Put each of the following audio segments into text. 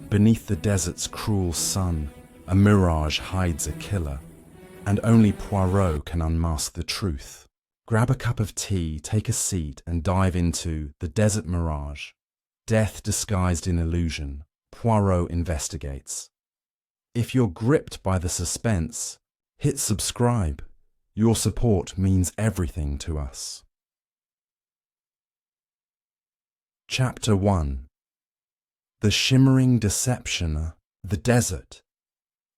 Beneath the desert's cruel sun, a mirage hides a killer, and only Poirot can unmask the truth. Grab a cup of tea, take a seat, and dive into The Desert Mirage. Death disguised in illusion. Poirot investigates. If you're gripped by the suspense, hit subscribe. Your support means everything to us. Chapter 1. The shimmering deception, the desert.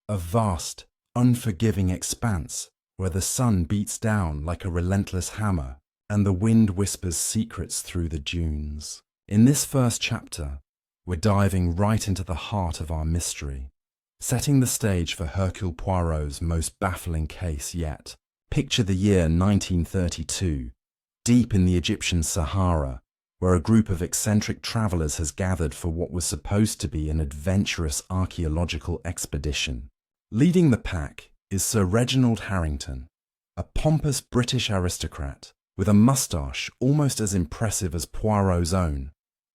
A vast, unforgiving expanse where the sun beats down like a relentless hammer and the wind whispers secrets through the dunes. In this first chapter, we're diving right into the heart of our mystery, setting the stage for Hercule Poirot's most baffling case yet. Picture the year 1932, deep in the Egyptian Sahara, where a group of eccentric travelers has gathered for what was supposed to be an adventurous archaeological expedition. Leading the pack is Sir Reginald Harrington, a pompous British aristocrat with a moustache almost as impressive as Poirot's own,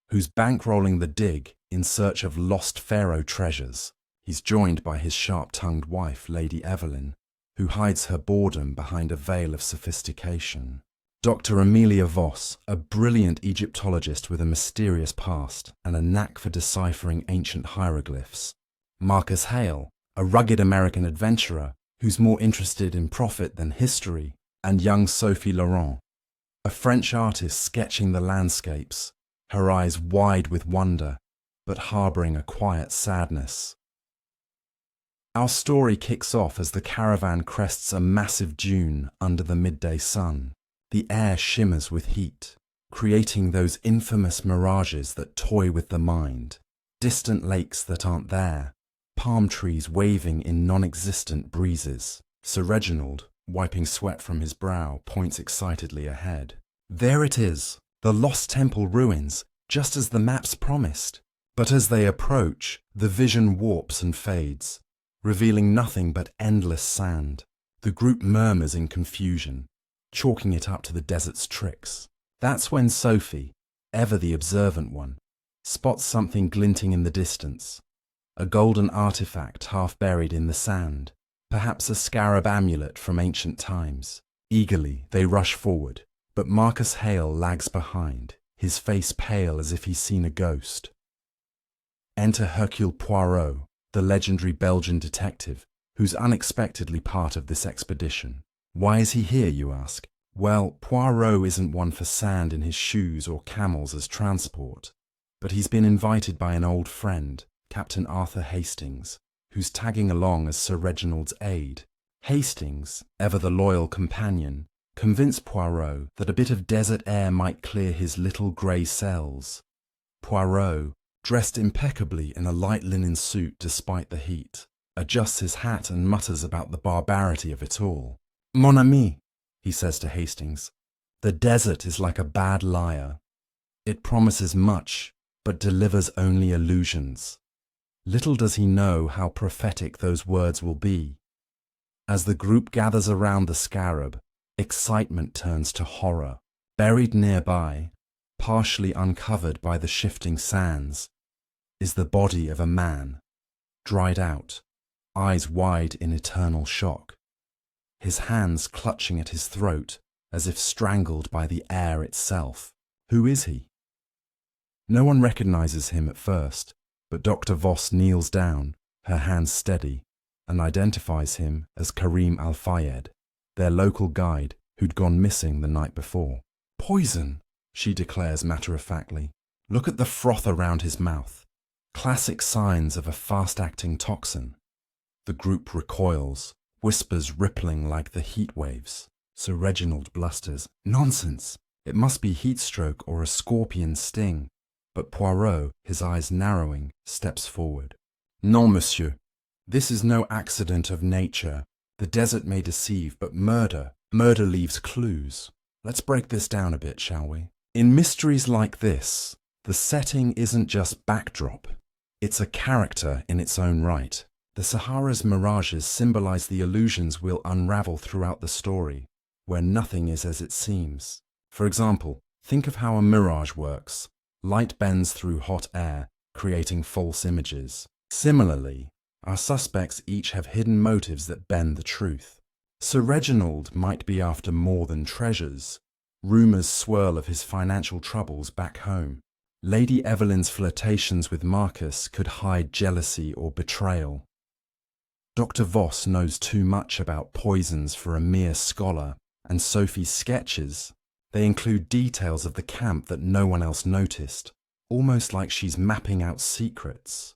who's bankrolling the dig in search of lost pharaoh treasures. He's joined by his sharp-tongued wife, Lady Evelyn, who hides her boredom behind a veil of sophistication. Dr. Amelia Voss, a brilliant Egyptologist with a mysterious past and a knack for deciphering ancient hieroglyphs. Marcus Hale, a rugged American adventurer who's more interested in profit than history. And young Sophie Laurent, a French artist sketching the landscapes, her eyes wide with wonder, but harbouring a quiet sadness. Our story kicks off as the caravan crests a massive dune under the midday sun. The air shimmers with heat, creating those infamous mirages that toy with the mind. Distant lakes that aren't there, palm trees waving in non-existent breezes. Sir Reginald, wiping sweat from his brow, points excitedly ahead. There it is, the lost temple ruins, just as the maps promised. But as they approach, the vision warps and fades, revealing nothing but endless sand. The group murmurs in confusion, chalking it up to the desert's tricks. That's when Sophie, ever the observant one, spots something glinting in the distance, a golden artifact half buried in the sand, perhaps a scarab amulet from ancient times. Eagerly, they rush forward, but Marcus Hale lags behind, his face pale as if he's seen a ghost. Enter Hercule Poirot, the legendary Belgian detective, who's unexpectedly part of this expedition. Why is he here, you ask? Well, Poirot isn't one for sand in his shoes or camels as transport, but he's been invited by an old friend, Captain Arthur Hastings, who's tagging along as Sir Reginald's aide. Hastings, ever the loyal companion, convinced Poirot that a bit of desert air might clear his little grey cells. Poirot, dressed impeccably in a light linen suit despite the heat, adjusts his hat and mutters about the barbarity of it all. "Mon ami," he says to Hastings, "the desert is like a bad liar. It promises much, but delivers only illusions." Little does he know how prophetic those words will be. As the group gathers around the scarab, excitement turns to horror. Buried nearby, partially uncovered by the shifting sands, is the body of a man, dried out, eyes wide in eternal shock, his hands clutching at his throat as if strangled by the air itself. Who is he? No one recognizes him at first, but Dr. Voss kneels down, her hands steady, and identifies him as Karim Al-Fayed, their local guide who'd gone missing the night before. "Poison," she declares matter-of-factly. "Look at the froth around his mouth. Classic signs of a fast-acting toxin." The group recoils, whispers rippling like the heat waves. Sir Reginald blusters, "Nonsense! It must be heat stroke or a scorpion sting." But Poirot, his eyes narrowing, steps forward. "Non, monsieur. This is no accident of nature. The desert may deceive, but murder leaves clues. Let's break this down a bit, shall we? In mysteries like this, the setting isn't just backdrop. It's a character in its own right. The Sahara's mirages symbolize the illusions we'll unravel throughout the story, where nothing is as it seems. For example, think of how a mirage works. Light bends through hot air, creating false images. Similarly, our suspects each have hidden motives that bend the truth. Sir Reginald might be after more than treasures. Rumours swirl of his financial troubles back home. Lady Evelyn's flirtations with Marcus could hide jealousy or betrayal. Dr. Voss knows too much about poisons for a mere scholar, and Sophie's sketches, they include details of the camp that no one else noticed, almost like she's mapping out secrets.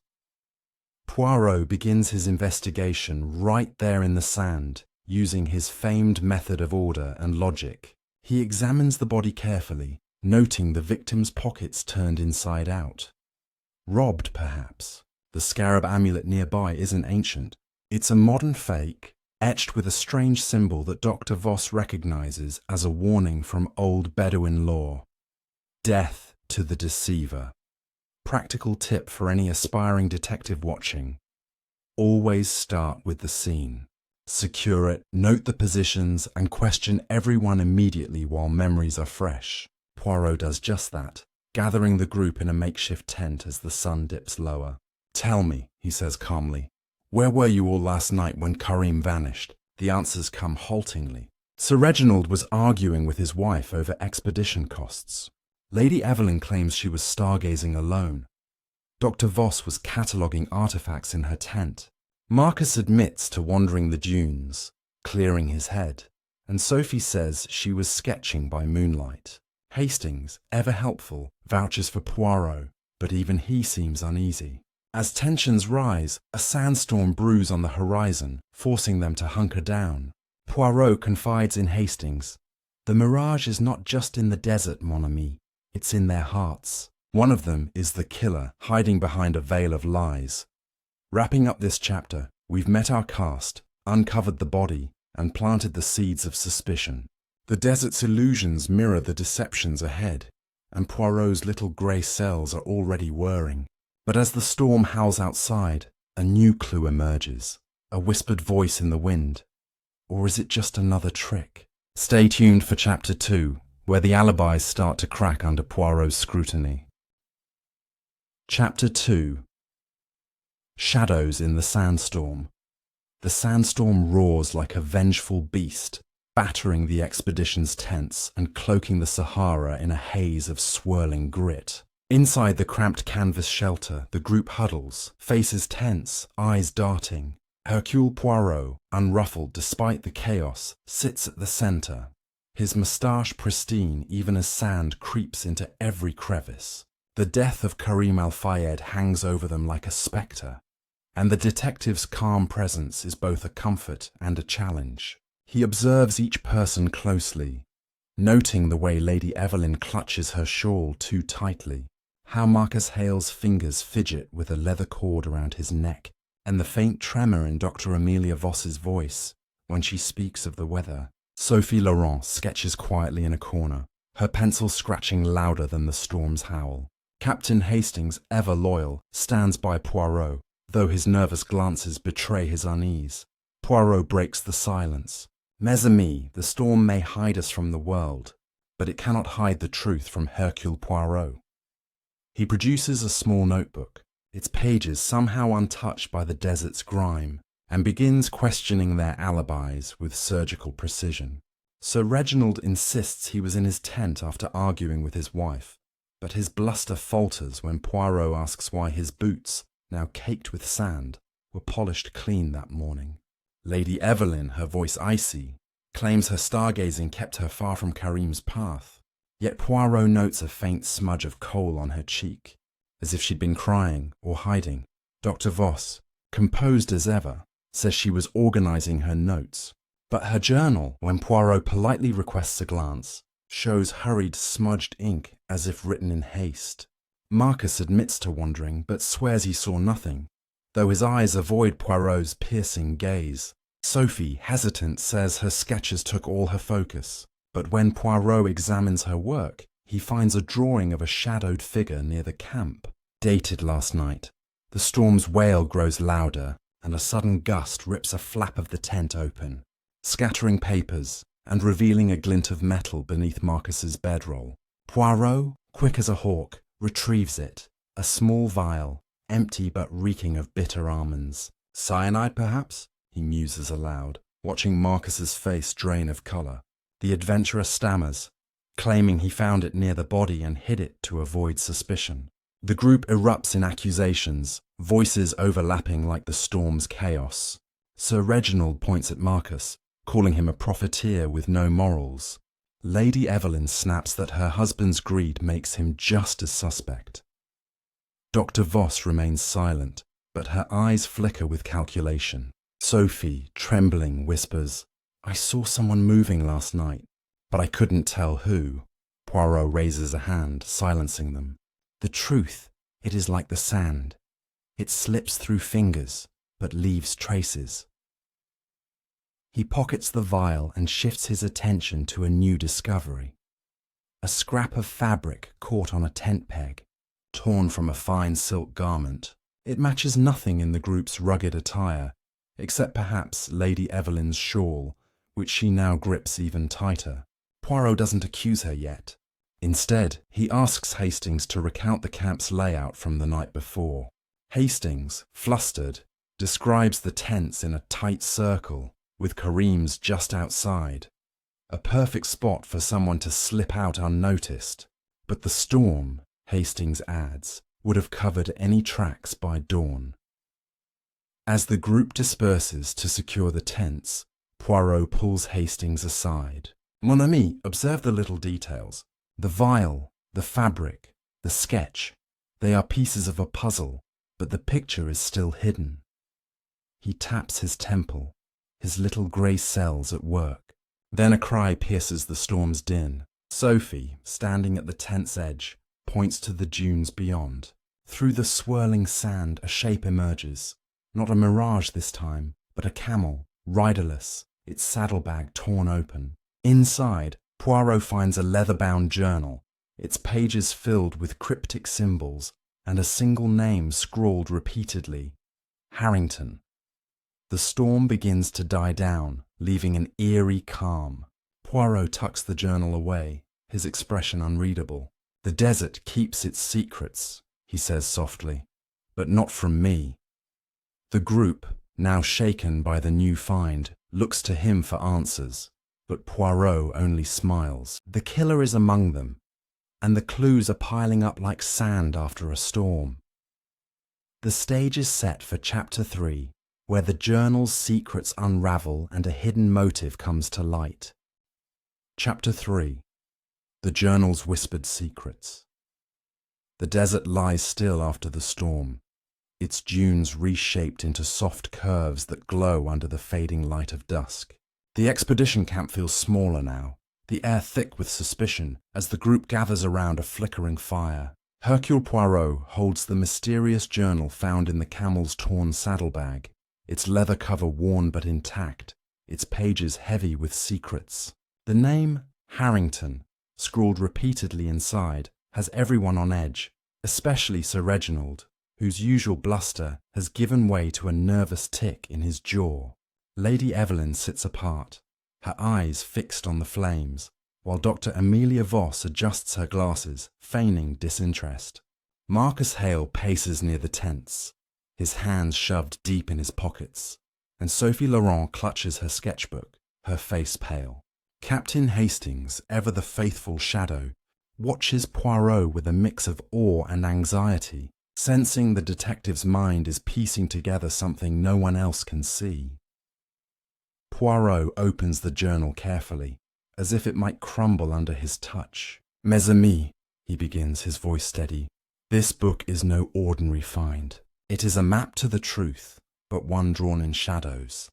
Poirot begins his investigation right there in the sand, using his famed method of order and logic. He examines the body carefully, noting the victim's pockets turned inside out. Robbed, perhaps. The scarab amulet nearby isn't ancient. It's a modern fake, etched with a strange symbol that Dr. Voss recognizes as a warning from old Bedouin lore. Death to the deceiver. Practical tip for any aspiring detective watching. Always start with the scene. Secure it, note the positions, and question everyone immediately while memories are fresh. Poirot does just that, gathering the group in a makeshift tent as the sun dips lower. "Tell me," he says calmly, "where were you all last night when Karim vanished?" The answers come haltingly. Sir Reginald was arguing with his wife over expedition costs. Lady Evelyn claims she was stargazing alone. Dr. Voss was cataloguing artifacts in her tent. Marcus admits to wandering the dunes, clearing his head, and Sophie says she was sketching by moonlight. Hastings, ever helpful, vouches for Poirot, but even he seems uneasy. As tensions rise, a sandstorm brews on the horizon, forcing them to hunker down. Poirot confides in Hastings, "The Mirage is not just in the desert, mon ami, it's in their hearts." One of them is the killer, hiding behind a veil of lies. Wrapping up this chapter, we've met our cast, uncovered the body, and planted the seeds of suspicion. The desert's illusions mirror the deceptions ahead, and Poirot's little grey cells are already whirring. But as the storm howls outside, a new clue emerges, a whispered voice in the wind. Or is it just another trick? Stay tuned for Chapter 2, where the alibis start to crack under Poirot's scrutiny. Chapter 2. Shadows in the sandstorm. The sandstorm roars like a vengeful beast, battering the expedition's tents and cloaking the Sahara in a haze of swirling grit. Inside the cramped canvas shelter, the group huddles, faces tense, eyes darting. Hercule Poirot, unruffled despite the chaos, sits at the center, his moustache pristine even as sand creeps into every crevice. The death of Karim Al-Fayed hangs over them like a spectre, and the detective's calm presence is both a comfort and a challenge. He observes each person closely, noting the way Lady Evelyn clutches her shawl too tightly, how Marcus Hale's fingers fidget with a leather cord around his neck, and the faint tremor in Dr. Amelia Voss's voice when she speaks of the weather. Sophie Laurent sketches quietly in a corner, her pencil scratching louder than the storm's howl. Captain Hastings, ever loyal, stands by Poirot, though his nervous glances betray his unease. Poirot breaks the silence. "Mes amis, the storm may hide us from the world, but it cannot hide the truth from Hercule Poirot." He produces a small notebook, its pages somehow untouched by the desert's grime, and begins questioning their alibis with surgical precision. Sir Reginald insists he was in his tent after arguing with his wife, but his bluster falters when Poirot asks why his boots, now caked with sand, were polished clean that morning. Lady Evelyn, her voice icy, claims her stargazing kept her far from Karim's path, yet Poirot notes a faint smudge of kohl on her cheek, as if she'd been crying or hiding. Dr. Voss, composed as ever, says she was organizing her notes, but her journal, when Poirot politely requests a glance, shows hurried smudged ink as if written in haste. Marcus admits to wandering, but swears he saw nothing, though his eyes avoid Poirot's piercing gaze. Sophie, hesitant, says her sketches took all her focus, but when Poirot examines her work, he finds a drawing of a shadowed figure near the camp. Dated last night. The storm's wail grows louder, and a sudden gust rips a flap of the tent open, scattering papers and revealing a glint of metal beneath Marcus's bedroll. Poirot, quick as a hawk, retrieves it, A small vial, empty but reeking of bitter almonds. Cyanide, perhaps? He muses aloud, watching Marcus's face drain of colour. The adventurer stammers, claiming he found it near the body and hid it to avoid suspicion. The group erupts in accusations, voices overlapping like the storm's chaos. Sir Reginald points at Marcus, calling him a profiteer with no morals. Lady Evelyn snaps that her husband's greed makes him just as suspect. Dr. Voss remains silent, but her eyes flicker with calculation. Sophie, trembling, whispers, "I saw someone moving last night, but I couldn't tell who." Poirot raises a hand, silencing them. "The truth, it is like the sand. It slips through fingers, but leaves traces." He pockets the vial and shifts his attention to a new discovery. A scrap of fabric caught on a tent peg, torn from a fine silk garment. It matches nothing in the group's rugged attire, except perhaps Lady Evelyn's shawl, which she now grips even tighter. Poirot doesn't accuse her yet. Instead, he asks Hastings to recount the camp's layout from the night before. Hastings, flustered, describes the tents in a tight circle, with Karim's just outside. A perfect spot for someone to slip out unnoticed. But the storm, Hastings adds, would have covered any tracks by dawn. As the group disperses to secure the tents, Poirot pulls Hastings aside. "Mon ami, observe the little details. The vial, the fabric, the sketch. They are pieces of a puzzle, but the picture is still hidden." He taps his temple, his little grey cells at work. Then a cry pierces the storm's din. Sophie, standing at the tent's edge, points to the dunes beyond. Through the swirling sand a shape emerges. Not a mirage this time, but a camel, riderless, its saddlebag torn open. Inside, Poirot finds a leather-bound journal, its pages filled with cryptic symbols and a single name scrawled repeatedly: Harrington. The storm begins to die down, leaving an eerie calm. Poirot tucks the journal away, his expression unreadable. "The desert keeps its secrets," he says softly, "but not from me." The group, now shaken by the new find, looks to him for answers, but Poirot only smiles. The killer is among them, and the clues are piling up like sand after a storm. The stage is set for Chapter 3, where the journal's secrets unravel and a hidden motive comes to light. Chapter 3. The journal's whispered secrets. The desert lies still after the storm, its dunes reshaped into soft curves that glow under the fading light of dusk. The expedition camp feels smaller now, the air thick with suspicion as the group gathers around a flickering fire. Hercule Poirot holds the mysterious journal found in the camel's torn saddlebag, its leather cover worn but intact, its pages heavy with secrets. The name Harrington, scrawled repeatedly inside, has everyone on edge, especially Sir Reginald, whose usual bluster has given way to a nervous tick in his jaw. Lady Evelyn sits apart, her eyes fixed on the flames, while Dr. Amelia Voss adjusts her glasses, feigning disinterest. Marcus Hale paces near the tents, his hands shoved deep in his pockets, and Sophie Laurent clutches her sketchbook, her face pale. Captain Hastings, ever the faithful shadow, watches Poirot with a mix of awe and anxiety, sensing the detective's mind is piecing together something no one else can see. Poirot opens the journal carefully, as if it might crumble under his touch. "Mes amis," he begins, his voice steady, "this book is no ordinary find. It is a map to the truth, but one drawn in shadows.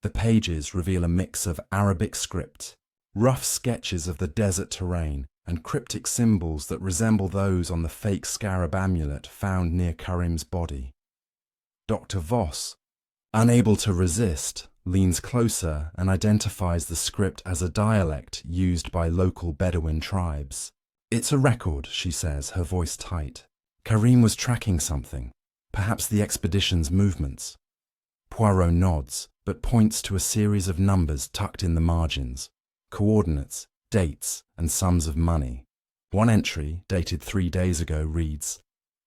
The pages reveal a mix of Arabic script, rough sketches of the desert terrain, and cryptic symbols that resemble those on the fake scarab amulet found near Karim's body." Dr. Voss, unable to resist, leans closer and identifies the script as a dialect used by local Bedouin tribes. "It's a record," she says, her voice tight. "Karim was tracking something, perhaps the expedition's movements." Poirot nods, but points to a series of numbers tucked in the margins, coordinates, dates, and sums of money. One entry, dated 3 days ago, reads,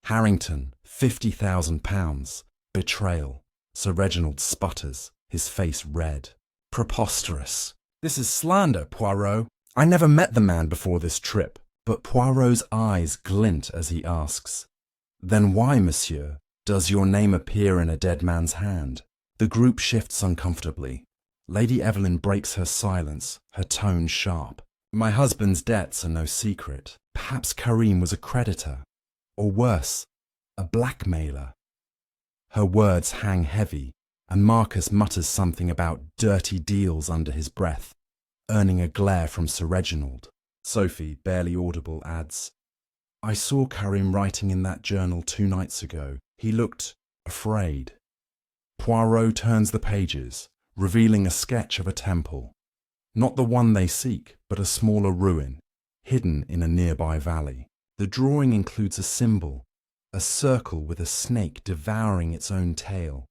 Harrington, £50,000. Betrayal. Sir Reginald sputters, his face red. Preposterous. This is slander, Poirot. I never met the man before this trip. But Poirot's eyes glint as he asks, "Then why, monsieur, does your name appear in a dead man's hand?" The group shifts uncomfortably. Lady Evelyn breaks her silence, her tone sharp. "My husband's debts are no secret. Perhaps Karim was a creditor. Or worse, a blackmailer." Her words hang heavy, and Marcus mutters something about dirty deals under his breath, earning a glare from Sir Reginald. Sophie, barely audible, adds, "I saw Karim writing in that journal 2 nights ago. He looked afraid." Poirot turns the pages, revealing a sketch of a temple. Not the one they seek, but a smaller ruin, hidden in a nearby valley. The drawing includes a symbol, a circle with a snake devouring its own tail.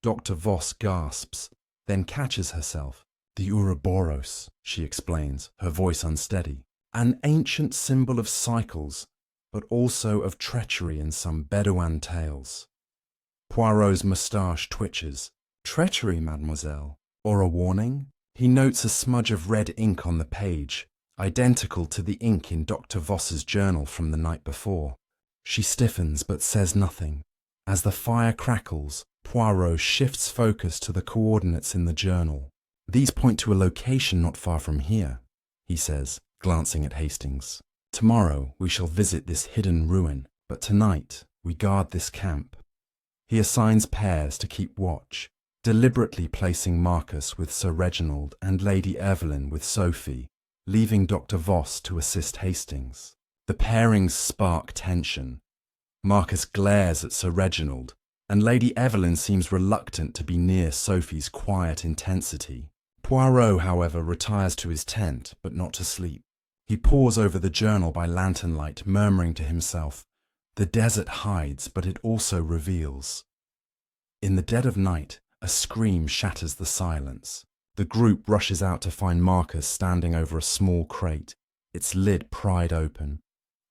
Dr. Voss gasps, then catches herself. "The Ouroboros," she explains, her voice unsteady. "An ancient symbol of cycles, but also of treachery in some Bedouin tales." Poirot's moustache twitches. "Treachery, mademoiselle? Or a warning?" He notes a smudge of red ink on the page, identical to the ink in Dr. Voss's journal from the night before. She stiffens but says nothing. As the fire crackles, Poirot shifts focus to the coordinates in the journal. "These point to a location not far from here," he says, glancing at Hastings. "Tomorrow we shall visit this hidden ruin, but tonight we guard this camp." He assigns pairs to keep watch, deliberately placing Marcus with Sir Reginald and Lady Evelyn with Sophie, leaving Dr. Voss to assist Hastings. The pairings spark tension. Marcus glares at Sir Reginald, and Lady Evelyn seems reluctant to be near Sophie's quiet intensity. Poirot, however, retires to his tent, but not to sleep. He pores over the journal by lantern light, murmuring to himself, "The desert hides, but it also reveals." In the dead of night, a scream shatters the silence. The group rushes out to find Marcus standing over a small crate, its lid pried open,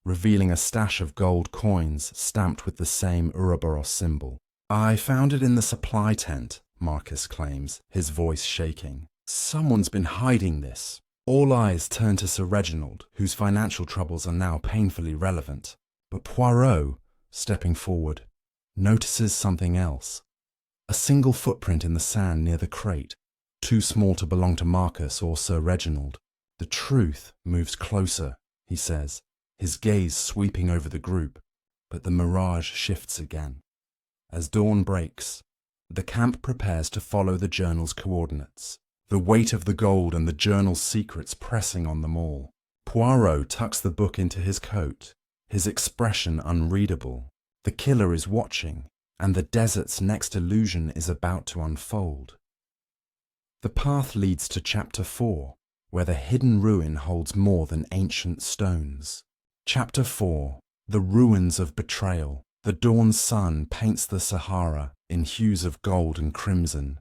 revealing a stash of gold coins stamped with the same Ouroboros symbol. "I found it in the supply tent," Marcus claims, his voice shaking. "Someone's been hiding this." All eyes turn to Sir Reginald, whose financial troubles are now painfully relevant. But Poirot, stepping forward, notices something else. A single footprint in the sand near the crate, too small to belong to Marcus or Sir Reginald. "The truth moves closer," he says, his gaze sweeping over the group, but the mirage shifts again. As dawn breaks, the camp prepares to follow the journal's coordinates, the weight of the gold and the journal's secrets pressing on them all. Poirot tucks the book into his coat, his expression unreadable. The killer is watching, and the desert's next illusion is about to unfold. The path leads to Chapter 4, where the hidden ruin holds more than ancient stones. Chapter 4. The Ruins of Betrayal. The dawn's sun paints the Sahara in hues of gold and crimson,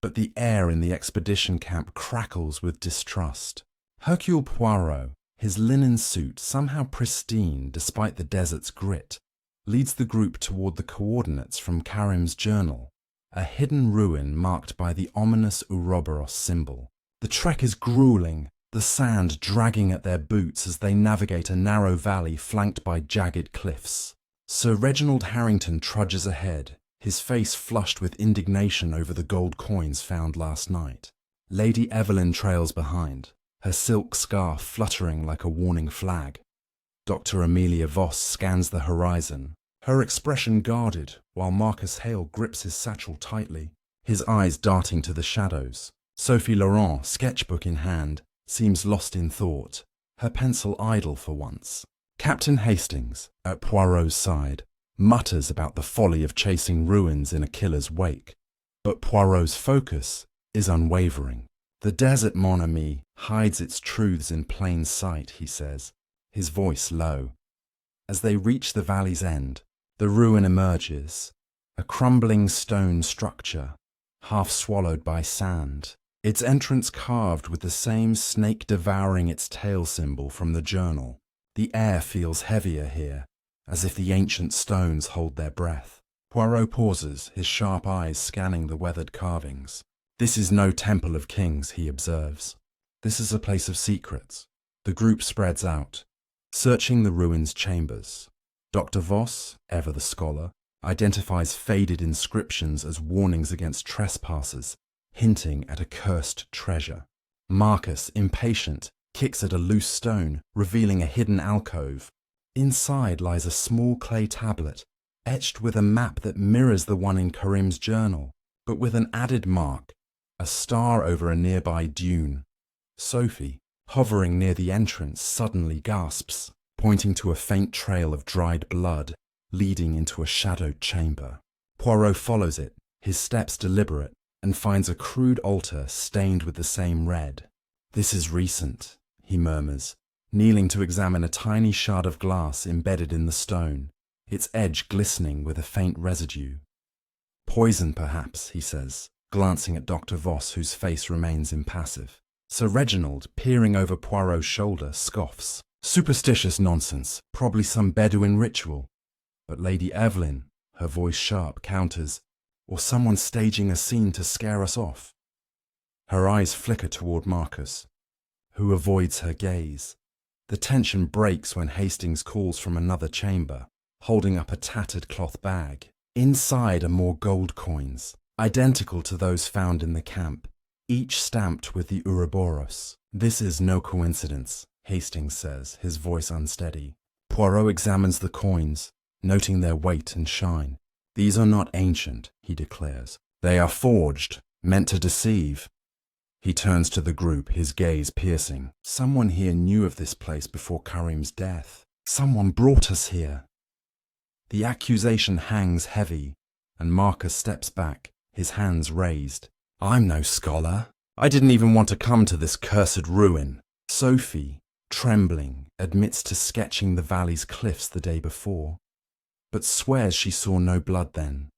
but the air in the expedition camp crackles with distrust. Hercule Poirot, his linen suit somehow pristine despite the desert's grit, leads the group toward the coordinates from Karim's journal, a hidden ruin marked by the ominous Ouroboros symbol. The trek is grueling, the sand dragging at their boots as they navigate a narrow valley flanked by jagged cliffs. Sir Reginald Harrington trudges ahead, his face flushed with indignation over the gold coins found last night. Lady Evelyn trails behind, her silk scarf fluttering like a warning flag. Dr. Amelia Voss scans the horizon, her expression guarded, while Marcus Hale grips his satchel tightly, his eyes darting to the shadows. Sophie Laurent, sketchbook in hand, seems lost in thought, her pencil idle for once. Captain Hastings, at Poirot's side, mutters about the folly of chasing ruins in a killer's wake, but Poirot's focus is unwavering. "The desert, mon ami, hides its truths in plain sight," he says, his voice low. As they reach the valley's end, the ruin emerges, a crumbling stone structure, half swallowed by sand, its entrance carved with the same snake devouring its tail symbol from the journal. The air feels heavier here, as if the ancient stones hold their breath. Poirot pauses, his sharp eyes scanning the weathered carvings. This is no temple of kings, he observes. This is a place of secrets. The group spreads out, searching the ruins' chambers. Dr. Voss, ever the scholar, identifies faded inscriptions as warnings against trespassers, hinting at a cursed treasure. Marcus, impatient, kicks at a loose stone, revealing a hidden alcove. Inside lies a small clay tablet, etched with a map that mirrors the one in Karim's journal, but with an added mark, a star over a nearby dune. Sophie, hovering near the entrance, suddenly gasps, pointing to a faint trail of dried blood leading into a shadowed chamber. Poirot follows it, his steps deliberate, and finds a crude altar stained with the same red. This is recent, he murmurs, kneeling to examine a tiny shard of glass embedded in the stone, its edge glistening with a faint residue. Poison, perhaps, he says, glancing at Dr. Voss, whose face remains impassive. Sir Reginald, peering over Poirot's shoulder, scoffs. Superstitious nonsense, probably some Bedouin ritual. But Lady Evelyn, her voice sharp, counters, or someone staging a scene to scare us off. Her eyes flicker toward Marcus, who avoids her gaze. The tension breaks when Hastings calls from another chamber, holding up a tattered cloth bag. Inside are more gold coins, identical to those found in the camp, each stamped with the Ouroboros. This is no coincidence, Hastings says, his voice unsteady. Poirot examines the coins, noting their weight and shine. These are not ancient, he declares. They are forged, meant to deceive. He turns to the group, his gaze piercing. Someone here knew of this place before Karim's death. Someone brought us here. The accusation hangs heavy, and Marcus steps back, his hands raised. I'm no scholar. I didn't even want to come to this cursed ruin. Sophie, trembling, admits to sketching the valley's cliffs the day before, but swears she saw no blood then.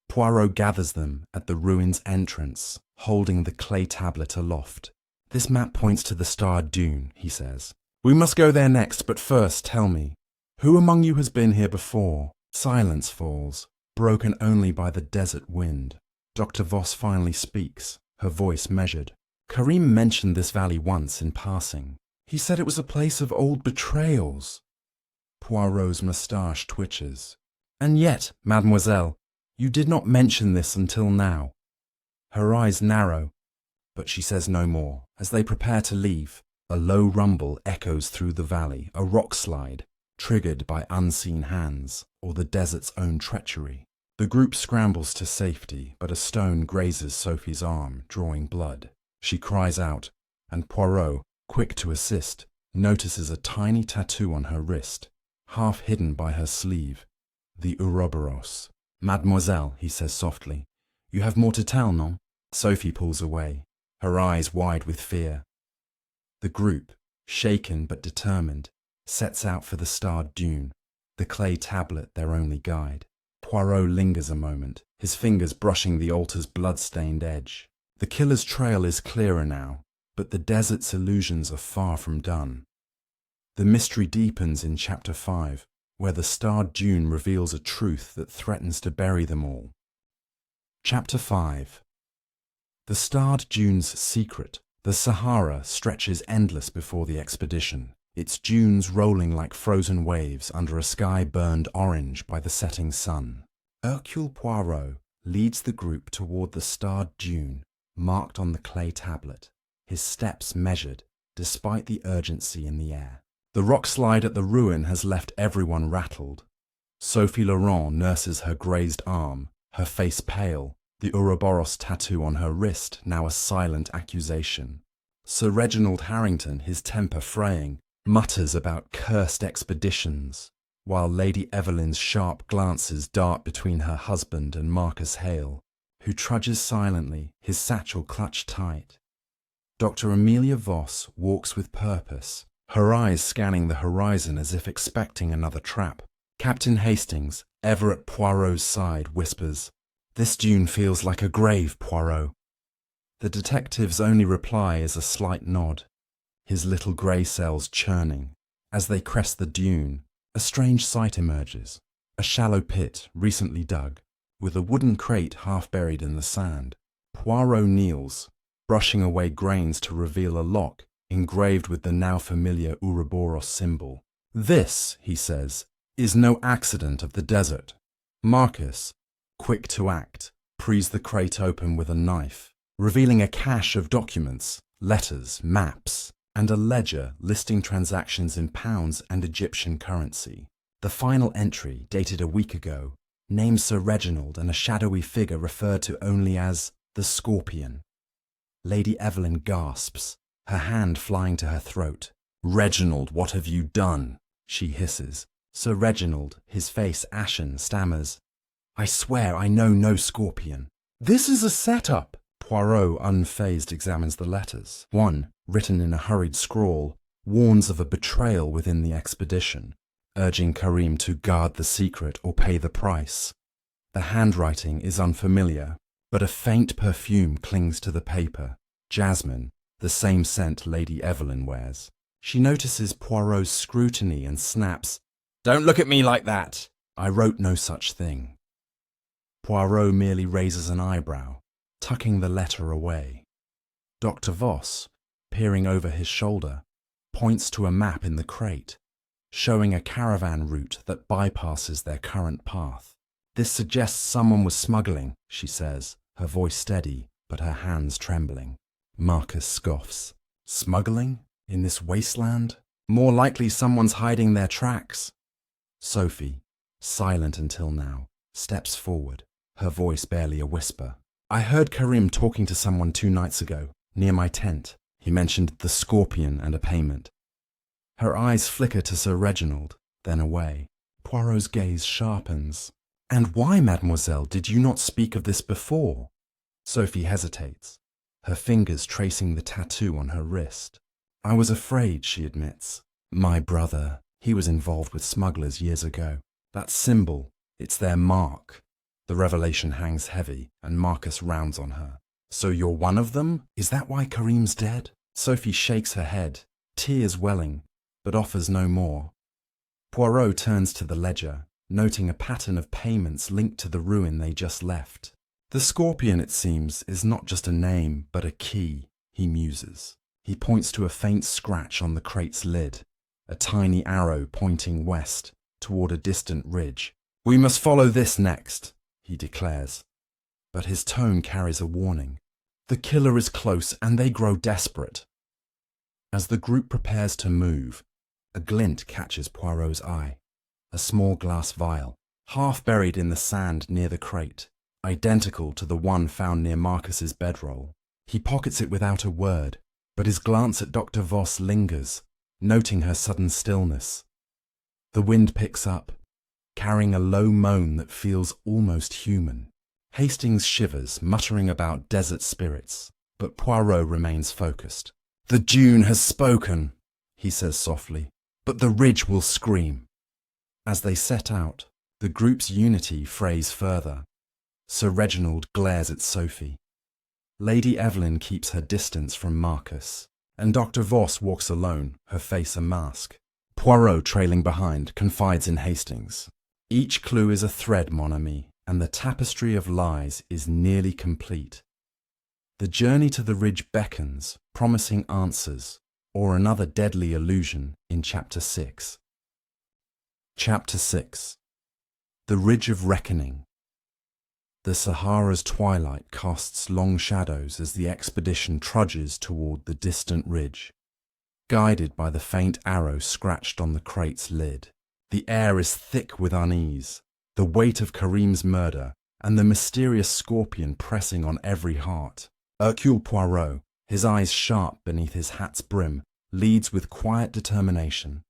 Poirot gathers them at the ruin's entrance, holding the clay tablet aloft. This map points to the starred dune, he says. We must go there next, but first tell me, who among you has been here before? Silence falls, broken only by the desert wind. Dr. Voss finally speaks, her voice measured. Karim mentioned this valley once in passing. He said it was a place of old betrayals. Poirot's moustache twitches. And yet, mademoiselle, you did not mention this until now. Her eyes narrow, but she says no more. As they prepare to leave, a low rumble echoes through the valley, a rock slide, triggered by unseen hands, or the desert's own treachery. The group scrambles to safety, but a stone grazes Sophie's arm, drawing blood. She cries out, and Poirot, quick to assist, notices a tiny tattoo on her wrist, half hidden by her sleeve, the Ouroboros. Mademoiselle, he says softly, you have more to tell, non? Sophie pulls away, her eyes wide with fear. The group, shaken but determined, sets out for the starred dune, the clay tablet their only guide. Poirot lingers a moment, his fingers brushing the altar's blood-stained edge. The killer's trail is clearer now, but the desert's illusions are far from done. The mystery deepens in Chapter 5, where the starred dune reveals a truth that threatens to bury them all. Chapter 5. The starred dune's secret. The Sahara stretches endless before the expedition, its dunes rolling like frozen waves under a sky burned orange by the setting sun. Hercule Poirot leads the group toward the starred dune, marked on the clay tablet, his steps measured, despite the urgency in the air. The rock slide at the ruin has left everyone rattled. Sophie Laurent nurses her grazed arm, her face pale, the Ouroboros tattoo on her wrist now a silent accusation. Sir Reginald Harrington, his temper fraying, mutters about cursed expeditions, while Lady Evelyn's sharp glances dart between her husband and Marcus Hale, who trudges silently, his satchel clutched tight. Dr. Amelia Voss walks with purpose, her eyes scanning the horizon as if expecting another trap. Captain Hastings, ever at Poirot's side, whispers, "This dune feels like a grave, Poirot." The detective's only reply is a slight nod, his little grey cells churning. As they crest the dune, A strange sight emerges. A shallow pit, recently dug, with a wooden crate half buried in the sand. Poirot kneels, brushing away grains to reveal a lock engraved with the now familiar Ouroboros symbol. "This," he says, "is no accident of the desert." Marcus, quick to act, prees the crate open with a knife, revealing a cache of documents, letters, maps, and a ledger listing transactions in pounds and Egyptian currency. The final entry, dated a week ago, names Sir Reginald and a shadowy figure referred to only as the Scorpion. Lady Evelyn gasps, her hand flying to her throat. "Reginald, what have you done?" she hisses. Sir Reginald, his face ashen, stammers, "I swear I know no Scorpion." "This is a setup." Poirot, unfazed, examines the letters. One, written in a hurried scrawl, warns of a betrayal within the expedition, urging Karim to guard the secret or pay the price. The handwriting is unfamiliar, but a faint perfume clings to the paper. Jasmine, the same scent Lady Evelyn wears. She notices Poirot's scrutiny and snaps, "Don't look at me like that! I wrote no such thing." Poirot merely raises an eyebrow, tucking the letter away. Dr. Voss, peering over his shoulder, points to a map in the crate, showing a caravan route that bypasses their current path. "This suggests someone was smuggling," she says, her voice steady, but her hands trembling. Marcus scoffs. "Smuggling? In this wasteland? More likely someone's hiding their tracks." Sophie, silent until now, steps forward, her voice barely a whisper. "I heard Karim talking to someone 2 nights ago, near my tent. He mentioned the Scorpion and a payment." Her eyes flicker to Sir Reginald, then away. Poirot's gaze sharpens. "And why, mademoiselle, did you not speak of this before?" Sophie hesitates, her fingers tracing the tattoo on her wrist. "I was afraid," she admits. "My brother, he was involved with smugglers years ago. That symbol, it's their mark." The revelation hangs heavy, and Marcus rounds on her. "So you're one of them? Is that why Karim's dead?" Sophie shakes her head, tears welling, but offers no more. Poirot turns to the ledger, noting a pattern of payments linked to the ruin they just left. "The Scorpion, it seems, is not just a name, but a key," he muses. He points to a faint scratch on the crate's lid, a tiny arrow pointing west, toward a distant ridge. "We must follow this next," he declares. But his tone carries a warning. The killer is close, and they grow desperate. As the group prepares to move, a glint catches Poirot's eye. A small glass vial, half buried in the sand near the crate, identical to the one found near Marcus's bedroll. He pockets it without a word, but his glance at Dr. Voss lingers, noting her sudden stillness. The wind picks up, carrying a low moan that feels almost human. Hastings shivers, muttering about desert spirits, but Poirot remains focused. "The dune has spoken," he says softly, "but the ridge will scream." As they set out, the group's unity frays further. Sir Reginald glares at Sophie. Lady Evelyn keeps her distance from Marcus, and Dr. Voss walks alone, her face a mask. Poirot, trailing behind, confides in Hastings. "Each clue is a thread, mon ami, and the tapestry of lies is nearly complete." The journey to the ridge beckons, promising answers, or another deadly illusion in Chapter 6. Chapter 6. The Ridge of Reckoning. The Sahara's twilight casts long shadows as the expedition trudges toward the distant ridge. Guided by the faint arrow scratched on the crate's lid, the air is thick with unease, the weight of Karim's murder and the mysterious Scorpion pressing on every heart. Hercule Poirot, his eyes sharp beneath his hat's brim, leads with quiet determination.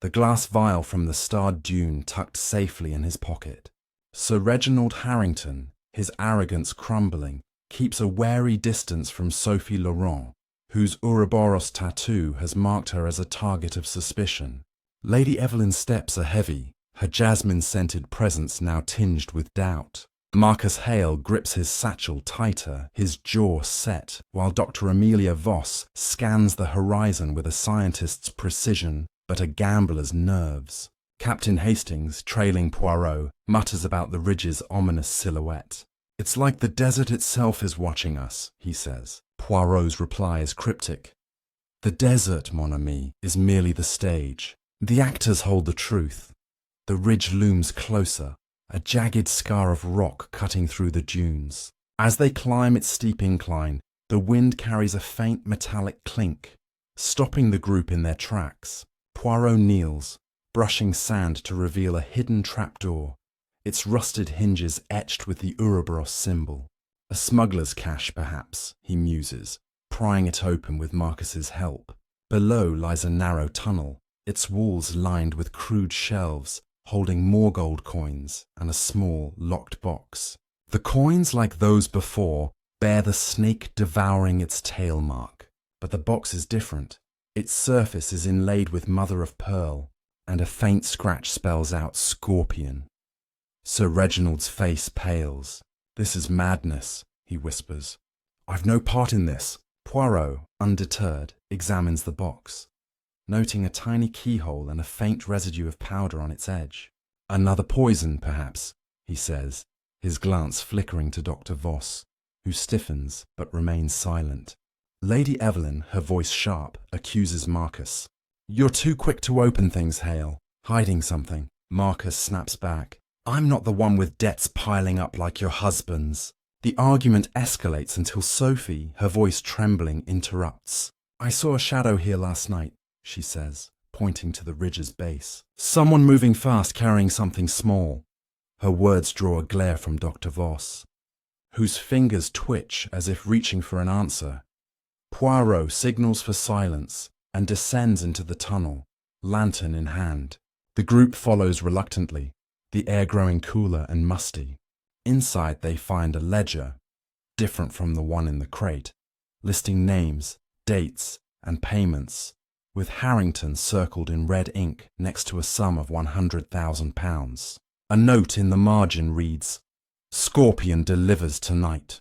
The glass vial from the starred dune tucked safely in his pocket. Sir Reginald Harrington, his arrogance crumbling, keeps a wary distance from Sophie Laurent, whose Ouroboros tattoo has marked her as a target of suspicion. Lady Evelyn's steps are heavy, her jasmine-scented presence now tinged with doubt. Marcus Hale grips his satchel tighter, his jaw set, while Dr. Amelia Voss scans the horizon with a scientist's precision but a gambler's nerves. Captain Hastings, trailing Poirot, mutters about the ridge's ominous silhouette. "It's like the desert itself is watching us," he says. Poirot's reply is cryptic. "The desert, mon ami, is merely the stage. The actors hold the truth. The ridge looms closer, a jagged scar of rock cutting through the dunes. As they climb its steep incline, the wind carries a faint metallic clink, stopping the group in their tracks. Poirot kneels, brushing sand to reveal a hidden trapdoor, its rusted hinges etched with the Ouroboros symbol. A smuggler's cache, perhaps, he muses, prying it open with Marcus's help. Below lies a narrow tunnel, its walls lined with crude shelves, holding more gold coins and a small, locked box. The coins, like those before, bear the snake devouring its tail mark, but the box is different. Its surface is inlaid with mother of pearl, and a faint scratch spells out scorpion. Sir Reginald's face pales. "This is madness," he whispers. "I've no part in this." Poirot, undeterred, examines the box, noting a tiny keyhole and a faint residue of powder on its edge. "Another poison, perhaps," he says, his glance flickering to Dr. Voss, who stiffens but remains silent. Lady Evelyn, her voice sharp, accuses Marcus. "You're too quick to open things, Hale. Hiding something." Marcus snaps back. "I'm not the one with debts piling up like your husband's." The argument escalates until Sophie, her voice trembling, interrupts. "I saw a shadow here last night," she says, pointing to the ridge's base. "Someone moving fast carrying something small." Her words draw a glare from Dr. Voss, whose fingers twitch as if reaching for an answer. Poirot signals for silence and descends into the tunnel, lantern in hand. The group follows reluctantly, the air growing cooler and musty. Inside they find a ledger, different from the one in the crate, listing names, dates, and payments, with Harrington circled in red ink next to a sum of £100,000. A note in the margin reads, "Scorpion delivers tonight."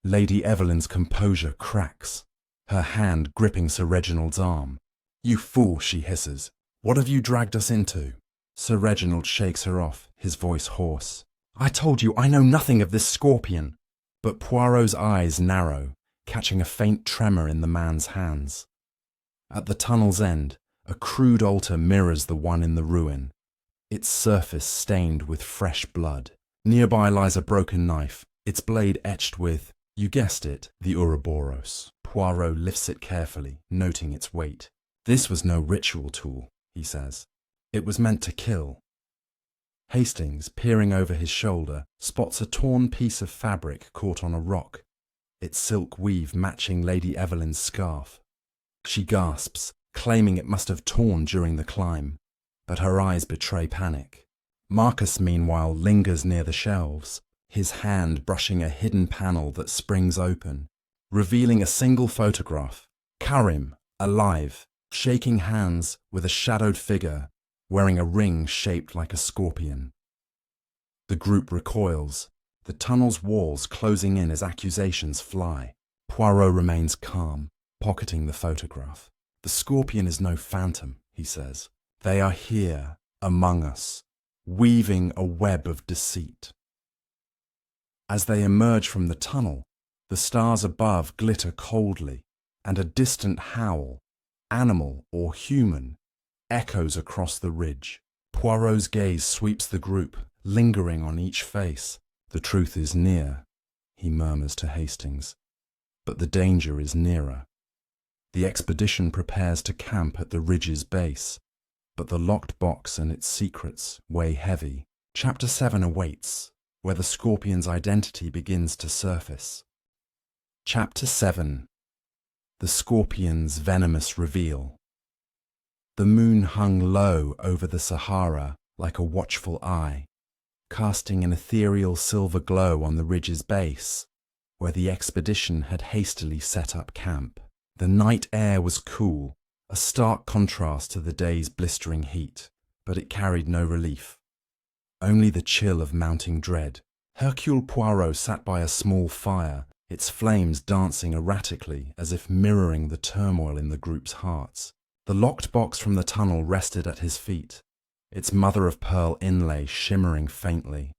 Lady Evelyn's composure cracks, her hand gripping Sir Reginald's arm. "You fool," she hisses. "What have you dragged us into?" Sir Reginald shakes her off, his voice hoarse. "I told you I know nothing of this scorpion." But Poirot's eyes narrow, catching a faint tremor in the man's hands. At the tunnel's end, a crude altar mirrors the one in the ruin, its surface stained with fresh blood. Nearby lies a broken knife, its blade etched with, you guessed it, the Ouroboros. Poirot lifts it carefully, noting its weight. "This was no ritual tool," he says. "It was meant to kill." Hastings, peering over his shoulder, spots a torn piece of fabric caught on a rock, its silk weave matching Lady Evelyn's scarf. She gasps, claiming it must have torn during the climb, but her eyes betray panic. Marcus, meanwhile, lingers near the shelves, his hand brushing a hidden panel that springs open, revealing a single photograph. Karim, alive, shaking hands with a shadowed figure, wearing a ring shaped like a scorpion. The group recoils, the tunnel's walls closing in as accusations fly. Poirot remains calm, pocketing the photograph. "The scorpion is no phantom," he says. "They are here, among us, weaving a web of deceit." As they emerge from the tunnel, the stars above glitter coldly, and a distant howl, animal or human, echoes across the ridge. Poirot's gaze sweeps the group, lingering on each face. "The truth is near," he murmurs to Hastings, "but the danger is nearer." The expedition prepares to camp at the ridge's base, but the locked box and its secrets weigh heavy. Chapter 7 awaits, where the scorpion's identity begins to surface. Chapter 7. The scorpion's venomous reveal. The moon hung low over the Sahara like a watchful eye, casting an ethereal silver glow on the ridge's base, where the expedition had hastily set up camp. The night air was cool, a stark contrast to the day's blistering heat, but it carried no relief, only the chill of mounting dread. Hercule Poirot sat by a small fire, its flames dancing erratically as if mirroring the turmoil in the group's hearts. The locked box from the tunnel rested at his feet, its mother-of-pearl inlay shimmering faintly,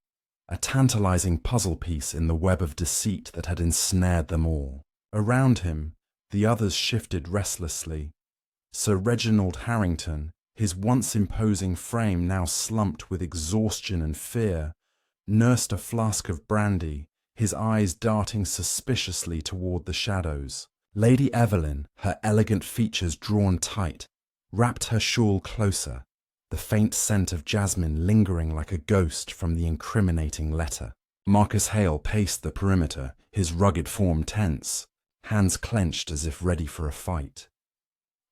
a tantalizing puzzle piece in the web of deceit that had ensnared them all. Around him, the others shifted restlessly. Sir Reginald Harrington, his once imposing frame now slumped with exhaustion and fear, nursed a flask of brandy, his eyes darting suspiciously toward the shadows. Lady Evelyn, her elegant features drawn tight, wrapped her shawl closer, the faint scent of jasmine lingering like a ghost from the incriminating letter. Marcus Hale paced the perimeter, his rugged form tense, hands clenched as if ready for a fight.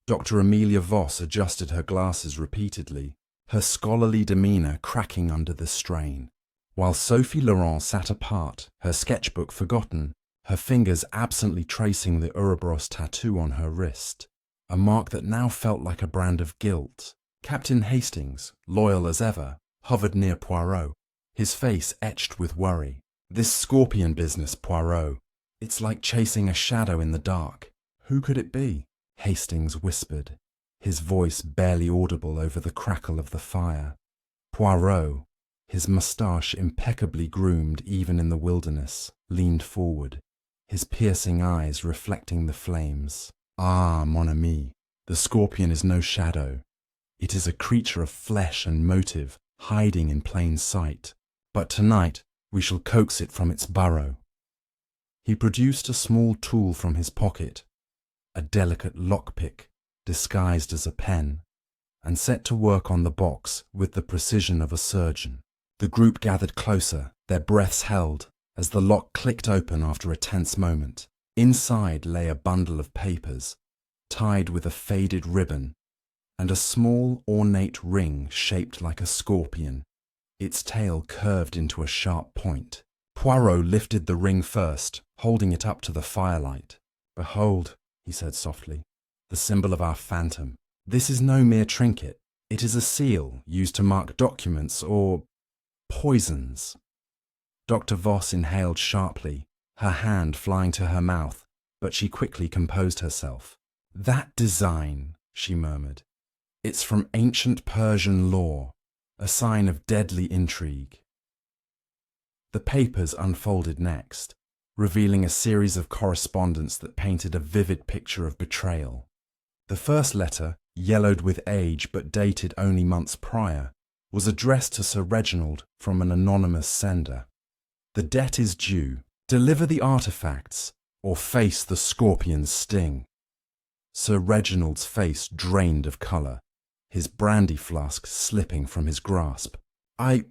Dr. Amelia Voss adjusted her glasses repeatedly, her scholarly demeanour cracking under the strain, while Sophie Laurent sat apart, her sketchbook forgotten, her fingers absently tracing the Ouroboros tattoo on her wrist, a mark that now felt like a brand of guilt. Captain Hastings, loyal as ever, hovered near Poirot, his face etched with worry. "This scorpion business, Poirot. It's like chasing a shadow in the dark. Who could it be?" Hastings whispered, his voice barely audible over the crackle of the fire. Poirot, his moustache impeccably groomed even in the wilderness, leaned forward, his piercing eyes reflecting the flames. "Ah, mon ami, the scorpion is no shadow. It is a creature of flesh and motive, hiding in plain sight. But tonight we shall coax it from its burrow." He produced a small tool from his pocket, a delicate lockpick disguised as a pen, and set to work on the box with the precision of a surgeon. The group gathered closer, their breaths held, as the lock clicked open after a tense moment. Inside lay a bundle of papers, tied with a faded ribbon, and a small, ornate ring shaped like a scorpion, its tail curved into a sharp point. Poirot lifted the ring first, holding it up to the firelight. "Behold," he said softly, "the symbol of our phantom. This is no mere trinket. It is a seal used to mark documents or poisons." Dr. Voss inhaled sharply, her hand flying to her mouth, but she quickly composed herself. "That design," she murmured. "It's from ancient Persian law, a sign of deadly intrigue." The papers unfolded next, revealing a series of correspondence that painted a vivid picture of betrayal. The first letter, yellowed with age but dated only months prior, was addressed to Sir Reginald from an anonymous sender. "The debt is due. Deliver the artifacts, or face the scorpion's sting." Sir Reginald's face drained of colour, his brandy flask slipping from his grasp. I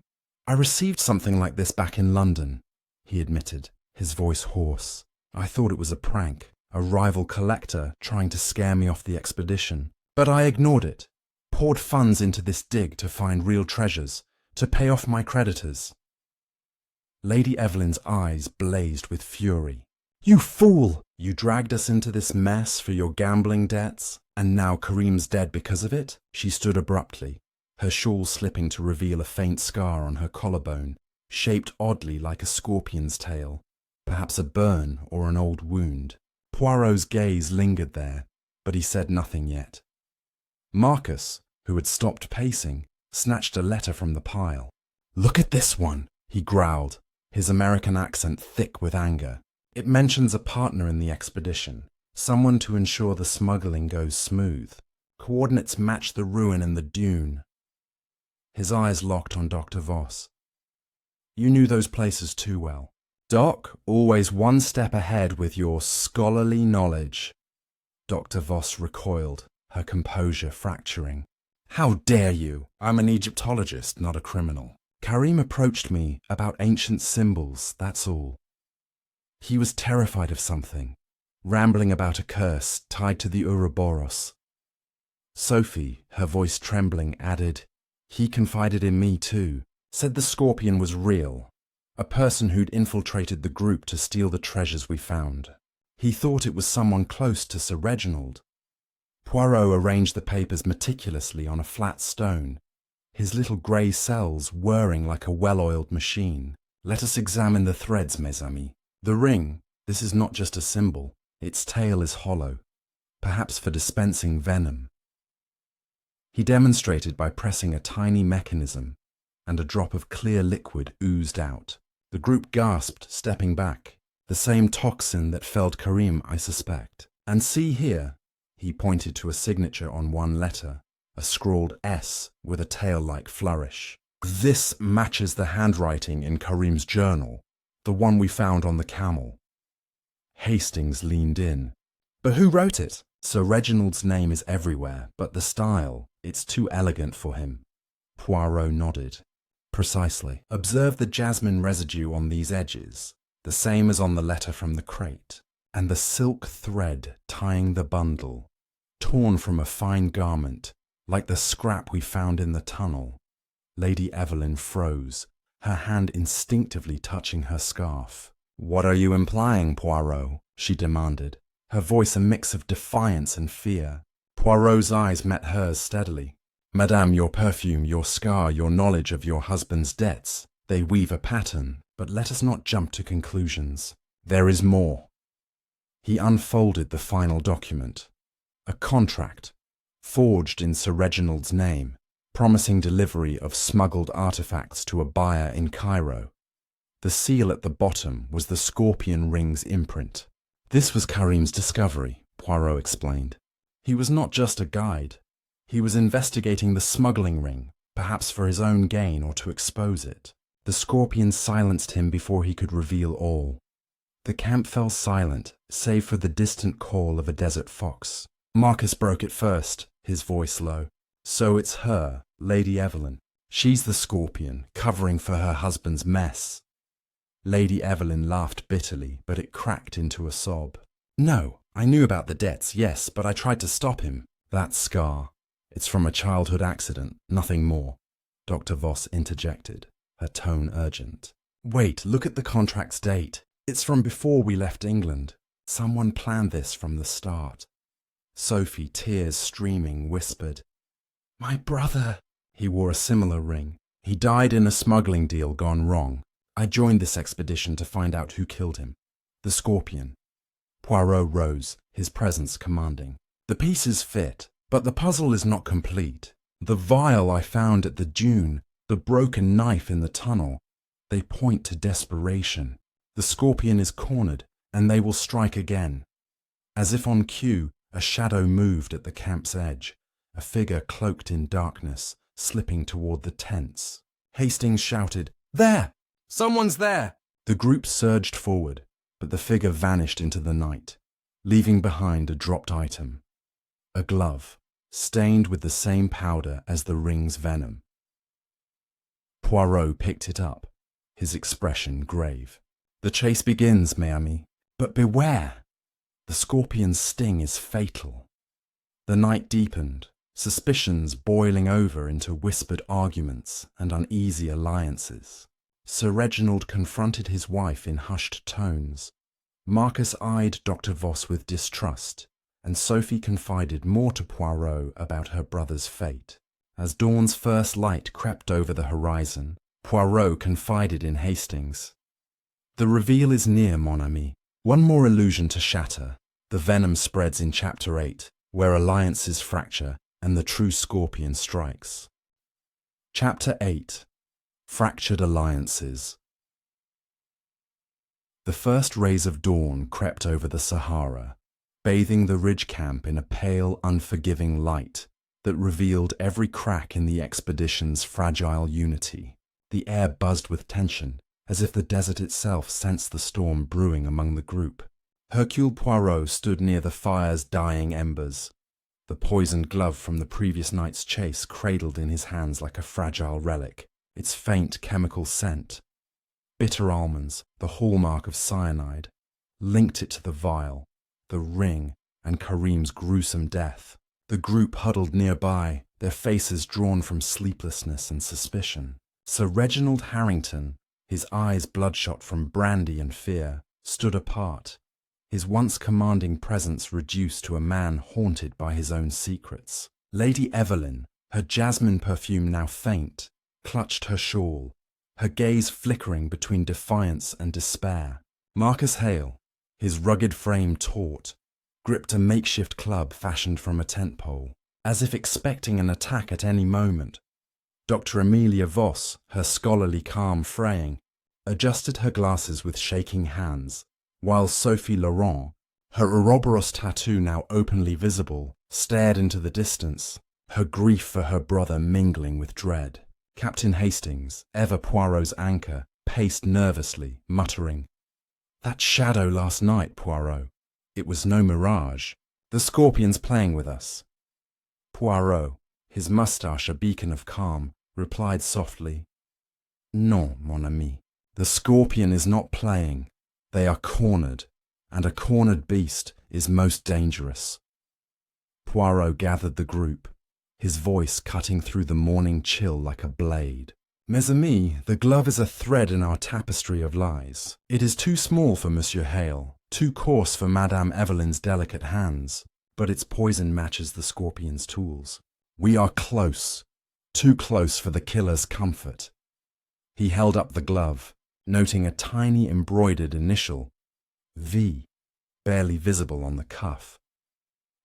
received something like this back in London," he admitted, his voice hoarse. "I thought it was a prank, a rival collector trying to scare me off the expedition. But I ignored it, poured funds into this dig to find real treasures, to pay off my creditors." Lady Evelyn's eyes blazed with fury. "You fool! You dragged us into this mess for your gambling debts, and now Karim's dead because of it?" She stood abruptly, her shawl slipping to reveal a faint scar on her collarbone, shaped oddly like a scorpion's tail, perhaps a burn or an old wound. Poirot's gaze lingered there, but he said nothing yet. Marcus, who had stopped pacing, snatched a letter from the pile. "Look at this one," he growled, his American accent thick with anger. "It mentions a partner in the expedition, someone to ensure the smuggling goes smooth. Coordinates match the ruin in the dune." His eyes locked on Dr. Voss. "You knew those places too well. Doc, always one step ahead with your scholarly knowledge." Dr. Voss recoiled, her composure fracturing. "How dare you? I'm an Egyptologist, not a criminal. Karim approached me about ancient symbols, that's all. He was terrified of something, rambling about a curse tied to the Ouroboros." Sophie, her voice trembling, added, "He confided in me too, said the scorpion was real, a person who'd infiltrated the group to steal the treasures we found. He thought it was someone close to Sir Reginald." Poirot arranged the papers meticulously on a flat stone, his little grey cells whirring like a well-oiled machine. "Let us examine the threads, mes amis. The ring, this is not just a symbol. Its tail is hollow, perhaps for dispensing venom." He demonstrated by pressing a tiny mechanism, and a drop of clear liquid oozed out. The group gasped, stepping back. The same toxin that felled Karim, I suspect. And see here, he pointed to a signature on one letter, a scrawled S with a tail-like flourish. This matches the handwriting in Karim's journal, the one we found on the camel. Hastings leaned in. But who wrote it? Sir Reginald's name is everywhere, but the style, it's too elegant for him. Poirot nodded. Precisely. Observe the jasmine residue on these edges, the same as on the letter from the crate, and the silk thread tying the bundle, torn from a fine garment, like the scrap we found in the tunnel. Lady Evelyn froze, her hand instinctively touching her scarf. What are you implying, Poirot? She demanded, her voice a mix of defiance and fear. Poirot's eyes met hers steadily. Madame, your perfume, your scar, your knowledge of your husband's debts, they weave a pattern, but let us not jump to conclusions. There is more. He unfolded the final document. A contract, forged in Sir Reginald's name, promising delivery of smuggled artifacts to a buyer in Cairo. The seal at the bottom was the scorpion ring's imprint. This was Karim's discovery, Poirot explained. He was not just a guide. He was investigating the smuggling ring, perhaps for his own gain or to expose it. The scorpion silenced him before he could reveal all. The camp fell silent, save for the distant call of a desert fox. Marcus broke it first, his voice low. So it's her, Lady Evelyn. She's the scorpion, covering for her husband's mess. Lady Evelyn laughed bitterly, but it cracked into a sob. No, I knew about the debts, yes, but I tried to stop him. That scar. It's from a childhood accident, nothing more. Dr. Voss interjected, her tone urgent. Wait, look at the contract's date. It's from before we left England. Someone planned this from the start. Sophie, tears streaming, whispered, My brother! He wore a similar ring. He died in a smuggling deal gone wrong. I joined this expedition to find out who killed him. The scorpion. Poirot rose, his presence commanding. The pieces fit, but the puzzle is not complete. The vial I found at the dune, the broken knife in the tunnel, they point to desperation. The scorpion is cornered, and they will strike again. As if on cue, a shadow moved at the camp's edge, a figure cloaked in darkness, slipping toward the tents. Hastings shouted, There! Someone's there! The group surged forward, but the figure vanished into the night, leaving behind a dropped item. A glove, stained with the same powder as the ring's venom. Poirot picked it up, his expression grave. The chase begins, mes amis, but beware! The scorpion's sting is fatal. The night deepened, suspicions boiling over into whispered arguments and uneasy alliances. Sir Reginald confronted his wife in hushed tones. Marcus eyed Dr. Voss with distrust, and Sophie confided more to Poirot about her brother's fate. As dawn's first light crept over the horizon, Poirot confided in Hastings. The reveal is near, mon ami. One more illusion to shatter. The venom spreads in Chapter 8, where alliances fracture and the true scorpion strikes. Chapter 8. Fractured Alliances. The first rays of dawn crept over the Sahara, bathing the ridge camp in a pale, unforgiving light that revealed every crack in the expedition's fragile unity. The air buzzed with tension, as if the desert itself sensed the storm brewing among the group. Hercule Poirot stood near the fire's dying embers, the poisoned glove from the previous night's chase cradled in his hands like a fragile relic, its faint chemical scent. Bitter almonds, the hallmark of cyanide, linked it to the vial, the ring, and Karim's gruesome death. The group huddled nearby, their faces drawn from sleeplessness and suspicion. Sir Reginald Harrington, his eyes bloodshot from brandy and fear, stood apart, his once commanding presence reduced to a man haunted by his own secrets. Lady Evelyn, her jasmine perfume now faint, clutched her shawl, her gaze flickering between defiance and despair. Marcus Hale, his rugged frame taut, gripped a makeshift club fashioned from a tent pole. as if expecting an attack at any moment. Dr. Amelia Voss, her scholarly calm fraying, adjusted her glasses with shaking hands, while Sophie Laurent, her Ouroboros tattoo now openly visible, stared into the distance, her grief for her brother mingling with dread. Captain Hastings, ever Poirot's anchor, paced nervously, muttering, "That shadow last night, Poirot. It was no mirage. The Scorpion's playing with us." Poirot, his moustache a beacon of calm, replied softly, "Non, mon ami. The Scorpion is not playing. They are cornered, and a cornered beast is most dangerous." Poirot gathered the group, his voice cutting through the morning chill like a blade. "Mes amis, the glove is a thread in our tapestry of lies. It is too small for Monsieur Hale, too coarse for Madame Evelyn's delicate hands, but its poison matches the Scorpion's tools. We are close, too close for the killer's comfort." He held up the glove, noting a tiny embroidered initial, V, barely visible on the cuff.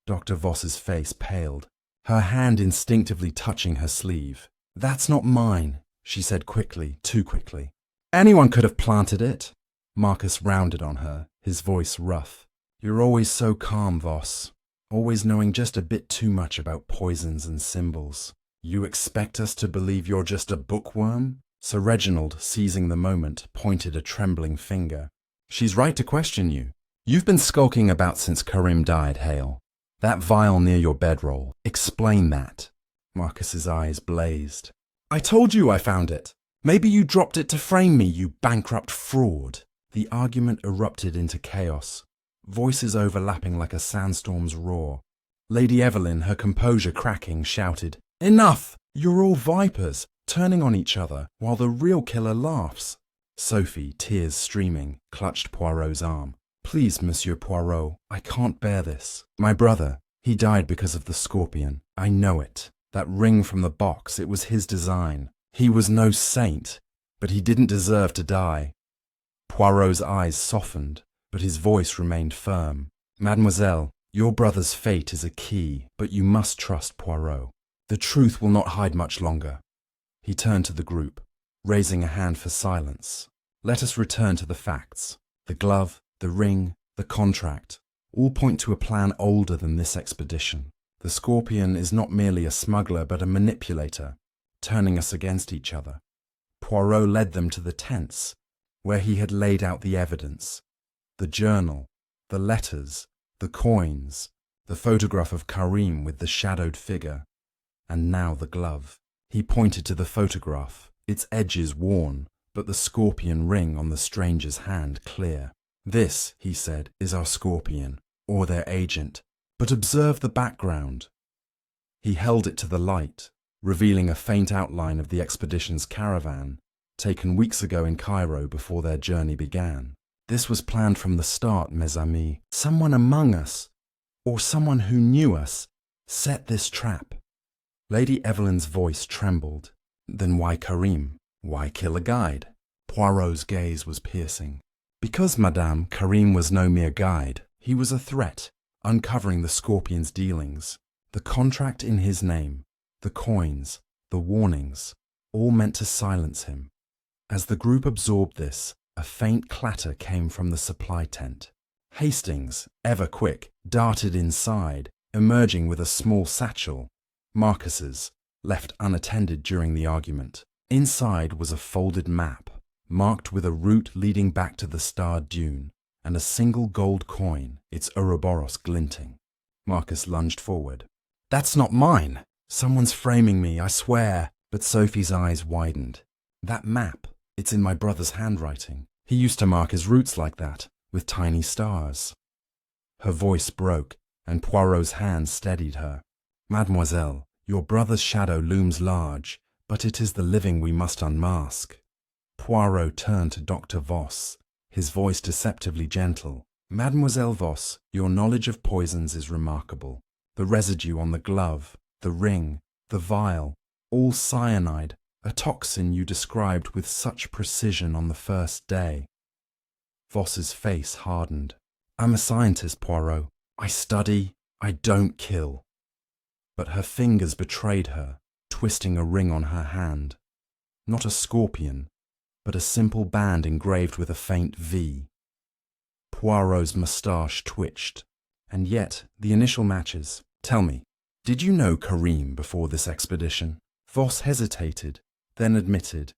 Dr. Voss's face paled, her hand instinctively touching her sleeve. "That's not mine," she said quickly, too quickly. "Anyone could have planted it." Marcus rounded on her, his voice rough. "You're always so calm, Voss, always knowing just a bit too much about poisons and symbols. You expect us to believe you're just a bookworm?" Sir Reginald, seizing the moment, pointed a trembling finger. "She's right to question you. You've been skulking about since Karim died, Hale. That vial near your bedroll. Explain that." Marcus's eyes blazed. "I told you I found it. Maybe you dropped it to frame me, you bankrupt fraud." The argument erupted into chaos, voices overlapping like a sandstorm's roar. Lady Evelyn, her composure cracking, shouted, "Enough! You're all vipers, turning on each other, while the real killer laughs." Sophie, tears streaming, clutched Poirot's arm. "Please, Monsieur Poirot, I can't bear this. My brother, he died because of the Scorpion. I know it. That ring from the box, it was his design. He was no saint, but he didn't deserve to die." Poirot's eyes softened, but his voice remained firm. "Mademoiselle, your brother's fate is a key, but you must trust Poirot. The truth will not hide much longer." He turned to the group, raising a hand for silence. "Let us return to the facts. The glove, the ring, the contract, all point to a plan older than this expedition. The Scorpion is not merely a smuggler but a manipulator, turning us against each other. Poirot led them to the tents, where he had laid out the evidence. The journal, the letters, the coins, the photograph of Karim with the shadowed figure, and now the glove. He pointed to the photograph, its edges worn, but the Scorpion ring on the stranger's hand clear. "This," he said, "is our Scorpion, or their agent. But observe the background." He held it to the light, revealing a faint outline of the expedition's caravan, taken weeks ago in Cairo before their journey began. "This was planned from the start, mes amis. Someone among us, or someone who knew us, set this trap." Lady Evelyn's voice trembled. "Then why Karim? Why kill a guide?" Poirot's gaze was piercing. "Because, madame, Karim was no mere guide. He was a threat, uncovering the Scorpion's dealings. The contract in his name, the coins, the warnings, all meant to silence him." As the group absorbed this, a faint clatter came from the supply tent. Hastings, ever quick, darted inside, emerging with a small satchel, Marcus's, left unattended during the argument. Inside was a folded map, marked with a route leading back to the starred dune, and a single gold coin, its Ouroboros glinting. Marcus lunged forward. "That's not mine! Someone's framing me, I swear!" But Sophie's eyes widened. "That map, it's in my brother's handwriting. He used to mark his routes like that, with tiny stars." Her voice broke, and Poirot's hand steadied her. "Mademoiselle, your brother's shadow looms large, but it is the living we must unmask." Poirot turned to Dr. Voss, his voice deceptively gentle. "Mademoiselle Voss, your knowledge of poisons is remarkable. The residue on the glove, the ring, the vial, all cyanide, a toxin you described with such precision on the first day." Voss's face hardened. "I'm a scientist, Poirot. I study, I don't kill." but her fingers betrayed her, twisting a ring on her hand. Not a scorpion, but a simple band engraved with a faint V. Poirot's moustache twitched. And yet, the initial matches. Tell me, did you know Karim before this expedition? Voss hesitated, then admitted.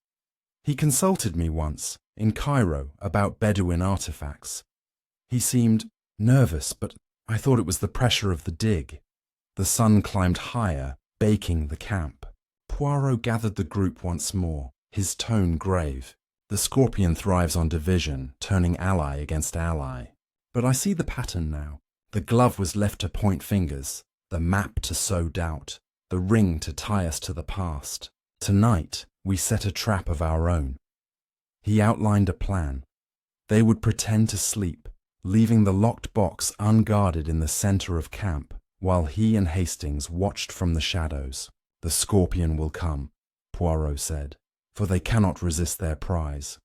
He consulted me once, in Cairo, about Bedouin artifacts. He seemed nervous, but I thought it was the pressure of the dig. The sun climbed higher, baking the camp. Poirot gathered the group once more, his tone grave. The scorpion thrives on division, turning ally against ally. But I see the pattern now. The glove was left to point fingers, the map to sow doubt, the ring to tie us to the past. Tonight, we set a trap of our own. He outlined a plan. They would pretend to sleep, leaving the locked box unguarded in the center of camp, while he and Hastings watched from the shadows. The scorpion will come, Poirot said, for they cannot resist their prize.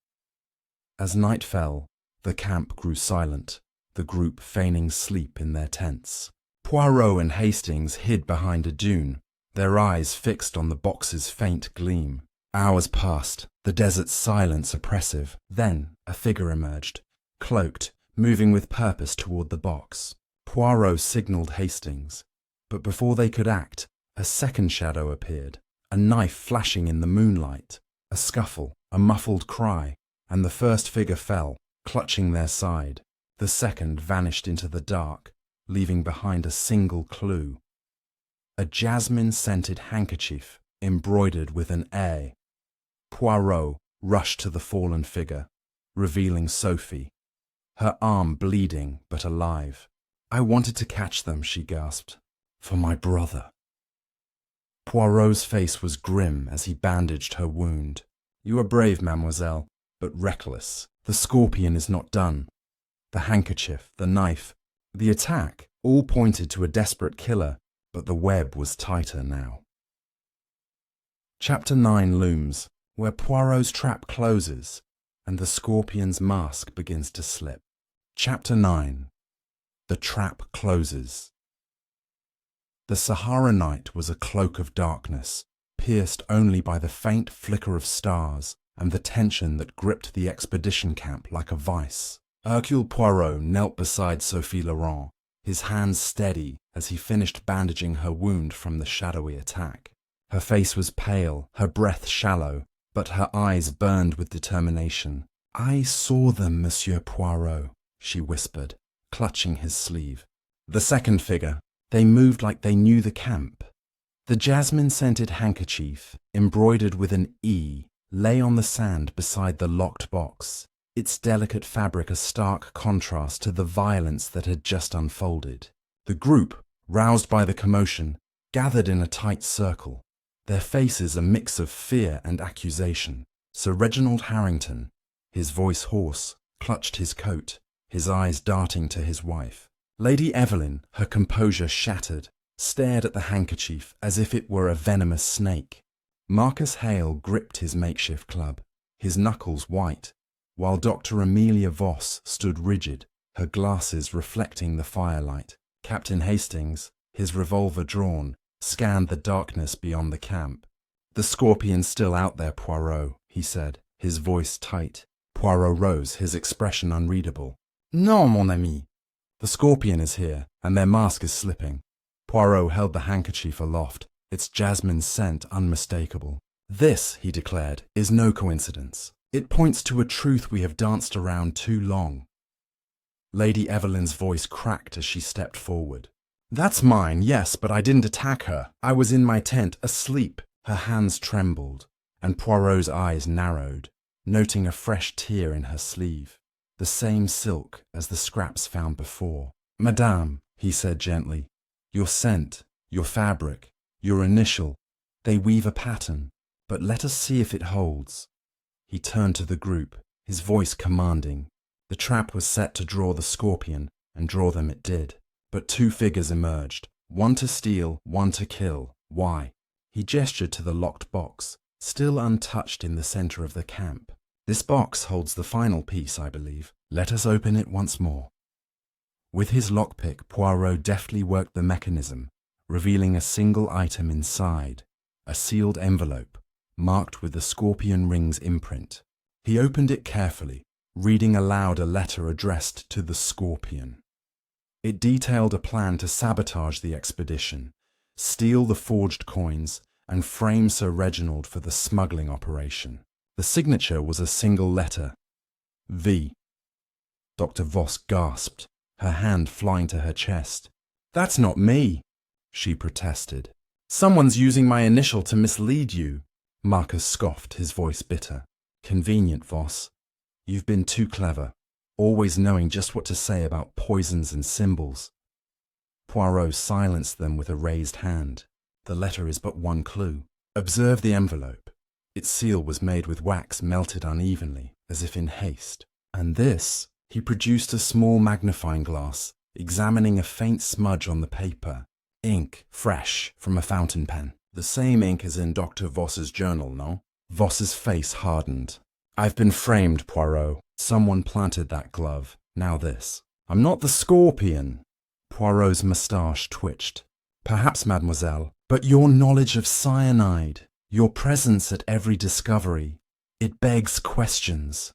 As night fell, the camp grew silent, the group feigning sleep in their tents. Poirot and Hastings hid behind a dune, their eyes fixed on the box's faint gleam. Hours passed, the desert's silence oppressive. Then a figure emerged, cloaked, moving with purpose toward the box. Poirot signaled Hastings, but before they could act, a second shadow appeared, a knife flashing in the moonlight. A scuffle, a muffled cry, and the first figure fell, clutching their side. The second vanished into the dark, leaving behind a single clue. A jasmine-scented handkerchief embroidered with an A. Poirot rushed to the fallen figure, revealing Sophie, her arm bleeding but alive. "I wanted to catch them," she gasped. "For my brother." Poirot's face was grim as he bandaged her wound. "You are brave, mademoiselle, but reckless. The scorpion is not done." The handkerchief, the knife, the attack, all pointed to a desperate killer, but the web was tighter now. Chapter 9 looms, where Poirot's trap closes and the scorpion's mask begins to slip. Chapter 9. The trap closes. The Sahara night was a cloak of darkness, pierced only by the faint flicker of stars and the tension that gripped the expedition camp like a vice. Hercule Poirot knelt beside Sophie Laurent, his hands steady as he finished bandaging her wound from the shadowy attack. Her face was pale, her breath shallow, but her eyes burned with determination. "I saw them, Monsieur Poirot," she whispered, clutching his sleeve. The second figure. They moved like they knew the camp. The jasmine-scented handkerchief, embroidered with an E, lay on the sand beside the locked box, its delicate fabric a stark contrast to the violence that had just unfolded. The group, roused by the commotion, gathered in a tight circle, their faces a mix of fear and accusation. Sir Reginald Harrington, his voice hoarse, clutched his coat, his eyes darting to his wife. Lady Evelyn, her composure shattered, stared at the handkerchief as if it were a venomous snake. Marcus Hale gripped his makeshift club, his knuckles white, while Dr. Amelia Voss stood rigid, her glasses reflecting the firelight. Captain Hastings, his revolver drawn, scanned the darkness beyond the camp. "The scorpion's still out there, Poirot," he said, his voice tight. Poirot rose, his expression unreadable. "Non, mon ami. The scorpion is here, and their mask is slipping." Poirot held the handkerchief aloft, its jasmine scent unmistakable. "This," he declared, "is no coincidence. It points to a truth we have danced around too long." Lady Evelyn's voice cracked as she stepped forward. "That's mine, yes, but I didn't attack her. I was in my tent, asleep." Her hands trembled, and Poirot's eyes narrowed, noting a fresh tear in her sleeve. The same silk as the scraps found before. "Madame," he said gently, "your scent, your fabric, your initial, they weave a pattern, but let us see if it holds." He turned to the group, his voice commanding. The trap was set to draw the scorpion, and draw them it did. But two figures emerged, one to steal, one to kill. Why? He gestured to the locked box, still untouched in the center of the camp. "This box holds the final piece, I believe. Let us open it once more." With his lockpick, Poirot deftly worked the mechanism, revealing a single item inside, a sealed envelope, marked with the scorpion ring's imprint. He opened it carefully, reading aloud a letter addressed to the Scorpion. It detailed a plan to sabotage the expedition, steal the forged coins, and frame Sir Reginald for the smuggling operation. The signature was a single letter, V. Dr. Voss gasped, her hand flying to her chest. "That's not me," she protested. "Someone's using my initial to mislead you." Marcus scoffed, his voice bitter. "Convenient, Voss. You've been too clever, always knowing just what to say about poisons and symbols." Poirot silenced them with a raised hand. "The letter is but one clue. Observe the envelope. Its seal was made with wax melted unevenly, as if in haste. And this," he produced a small magnifying glass, examining a faint smudge on the paper. "Ink, fresh, from a fountain pen. The same ink as in Dr. Voss's journal, no?" Voss's face hardened. "I've been framed, Poirot. Someone planted that glove. Now this." "I'm not the Scorpion." Poirot's moustache twitched. "Perhaps, mademoiselle, but your knowledge of cyanide, your presence at every discovery, it begs questions."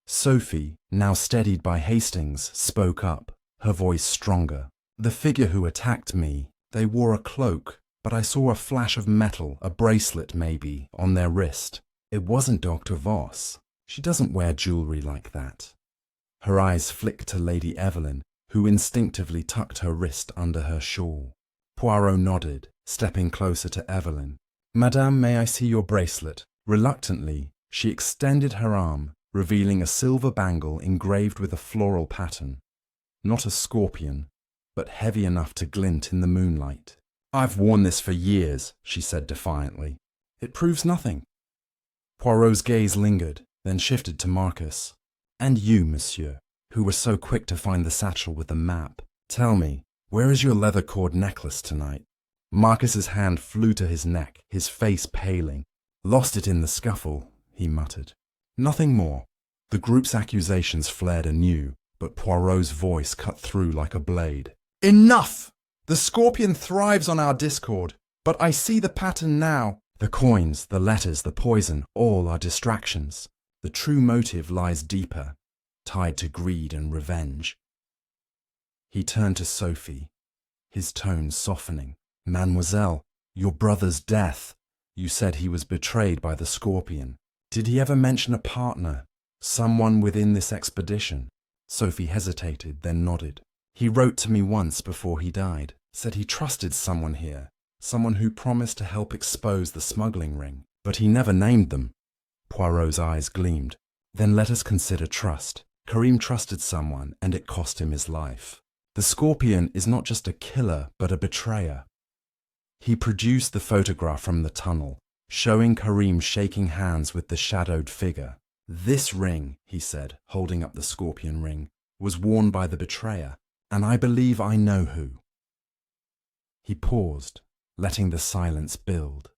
Sophie, now steadied by Hastings, spoke up, her voice stronger. "The figure who attacked me, they wore a cloak, but I saw a flash of metal, a bracelet maybe, on their wrist. It wasn't Dr. Voss. She doesn't wear jewellery like that." Her eyes flicked to Lady Evelyn, who instinctively tucked her wrist under her shawl. Poirot nodded, stepping closer to Evelyn. "Madame, may I see your bracelet?" Reluctantly, she extended her arm, revealing a silver bangle engraved with a floral pattern. Not a scorpion, but heavy enough to glint in the moonlight. "I've worn this for years," she said defiantly. "It proves nothing." Poirot's gaze lingered, then shifted to Marcus. "And you, monsieur, who were so quick to find the satchel with the map. Tell me, where is your leather cord necklace tonight?" Marcus's hand flew to his neck, his face paling. "Lost it in the scuffle," he muttered. Nothing more. The group's accusations flared anew, but Poirot's voice cut through like a blade. "Enough! The Scorpion thrives on our discord, but I see the pattern now. The coins, the letters, the poison, all are distractions. The true motive lies deeper, tied to greed and revenge." He turned to Sophie, his tone softening. "Mademoiselle, your brother's death. You said he was betrayed by the Scorpion. Did he ever mention a partner, someone within this expedition?" Sophie hesitated, then nodded. "He wrote to me once before he died, said he trusted someone here, someone who promised to help expose the smuggling ring, but he never named them." Poirot's eyes gleamed. "Then let us consider trust. Karim trusted someone, and it cost him his life. The Scorpion is not just a killer, but a betrayer." He produced the photograph from the tunnel, showing Karim shaking hands with the shadowed figure. "This ring," he said, holding up the Scorpion ring, "was worn by the betrayer, and I believe I know who." He paused, letting the silence build,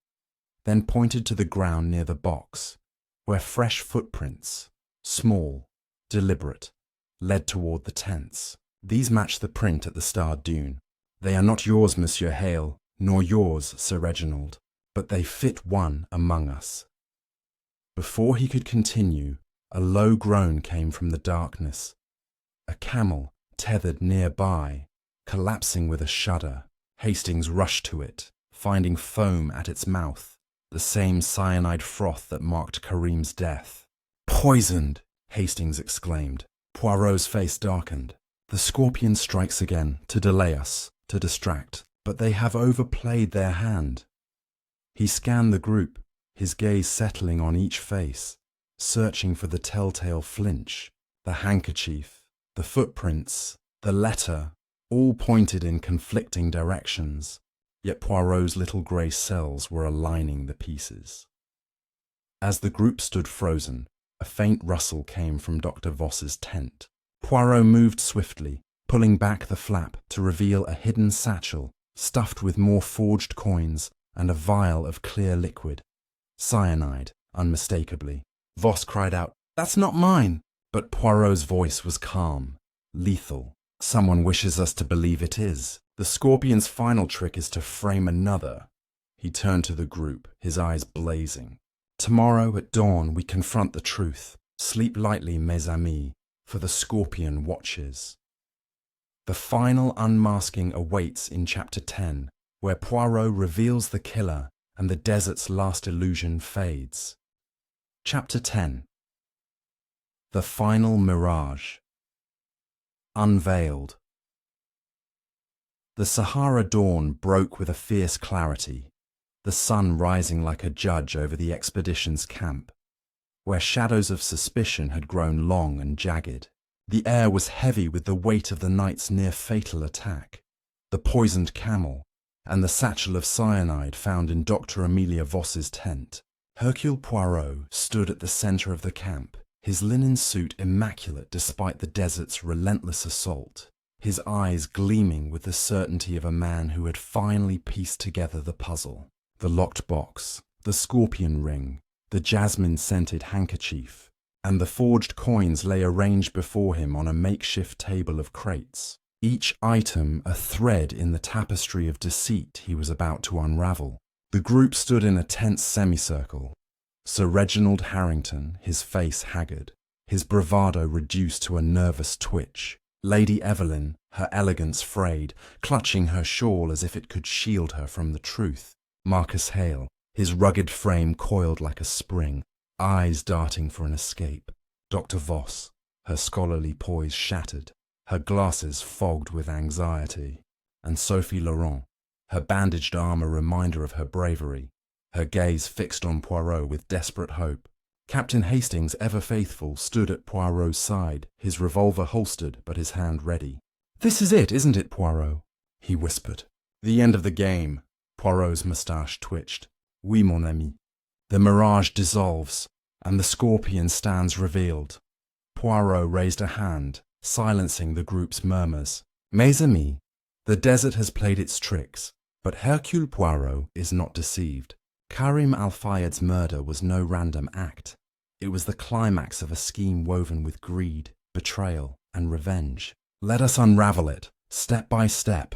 then pointed to the ground near the box, where fresh footprints, small, deliberate, led toward the tents. "These match the print at the starred dune. They are not yours, Monsieur Hale, nor yours, Sir Reginald, but they fit one among us." Before he could continue, a low groan came from the darkness. A camel, tethered nearby, collapsing with a shudder. Hastings rushed to it, finding foam at its mouth, the same cyanide froth that marked Karim's death. "Poisoned!" Hastings exclaimed. Poirot's face darkened. "The Scorpion strikes again, to delay us, to distract, but they have overplayed their hand." He scanned the group, his gaze settling on each face, searching for the telltale flinch, the handkerchief, the footprints, the letter, all pointed in conflicting directions, yet Poirot's little grey cells were aligning the pieces. As the group stood frozen, a faint rustle came from Dr. Voss's tent. Poirot moved swiftly, pulling back the flap to reveal a hidden satchel stuffed with more forged coins and a vial of clear liquid. Cyanide, unmistakably. Voss cried out, "That's not mine!" But Poirot's voice was calm, lethal. "Someone wishes us to believe it is. The Scorpion's final trick is to frame another. He turned to the group, his eyes blazing. Tomorrow at dawn we confront the truth. Sleep lightly, mes amis, for the Scorpion watches. The final unmasking awaits in Chapter 10, where Poirot reveals the killer and the desert's last illusion fades. Chapter 10. The Final Mirage. Unveiled. The Sahara dawn broke with a fierce clarity, the sun rising like a judge over the expedition's camp, where shadows of suspicion had grown long and jagged. The air was heavy with the weight of the night's near-fatal attack, the poisoned camel, and the satchel of cyanide found in Dr. Amelia Voss's tent. Hercule Poirot stood at the centre of the camp, his linen suit immaculate despite the desert's relentless assault, his eyes gleaming with the certainty of a man who had finally pieced together the puzzle. The locked box, the scorpion ring, the jasmine-scented handkerchief, and the forged coins lay arranged before him on a makeshift table of crates, each item a thread in the tapestry of deceit he was about to unravel. The group stood in a tense semicircle. Sir Reginald Harrington, his face haggard, his bravado reduced to a nervous twitch. Lady Evelyn, her elegance frayed, clutching her shawl as if it could shield her from the truth. Marcus Hale, his rugged frame coiled like a spring, eyes darting for an escape. Dr. Voss, her scholarly poise shattered, her glasses fogged with anxiety. And Sophie Laurent, her bandaged arm a reminder of her bravery, her gaze fixed on Poirot with desperate hope. Captain Hastings, ever faithful, stood at Poirot's side, his revolver holstered but his hand ready. "This is it, isn't it, Poirot?" he whispered. "The end of the game." Poirot's moustache twitched. "Oui, mon ami." The mirage dissolves, and the Scorpion stands revealed. Poirot raised a hand, silencing the group's murmurs. "Mes amis, the desert has played its tricks, but Hercule Poirot is not deceived. Karim Al-Fayed's murder was no random act. It was the climax of a scheme woven with greed, betrayal, and revenge. Let us unravel it, step by step."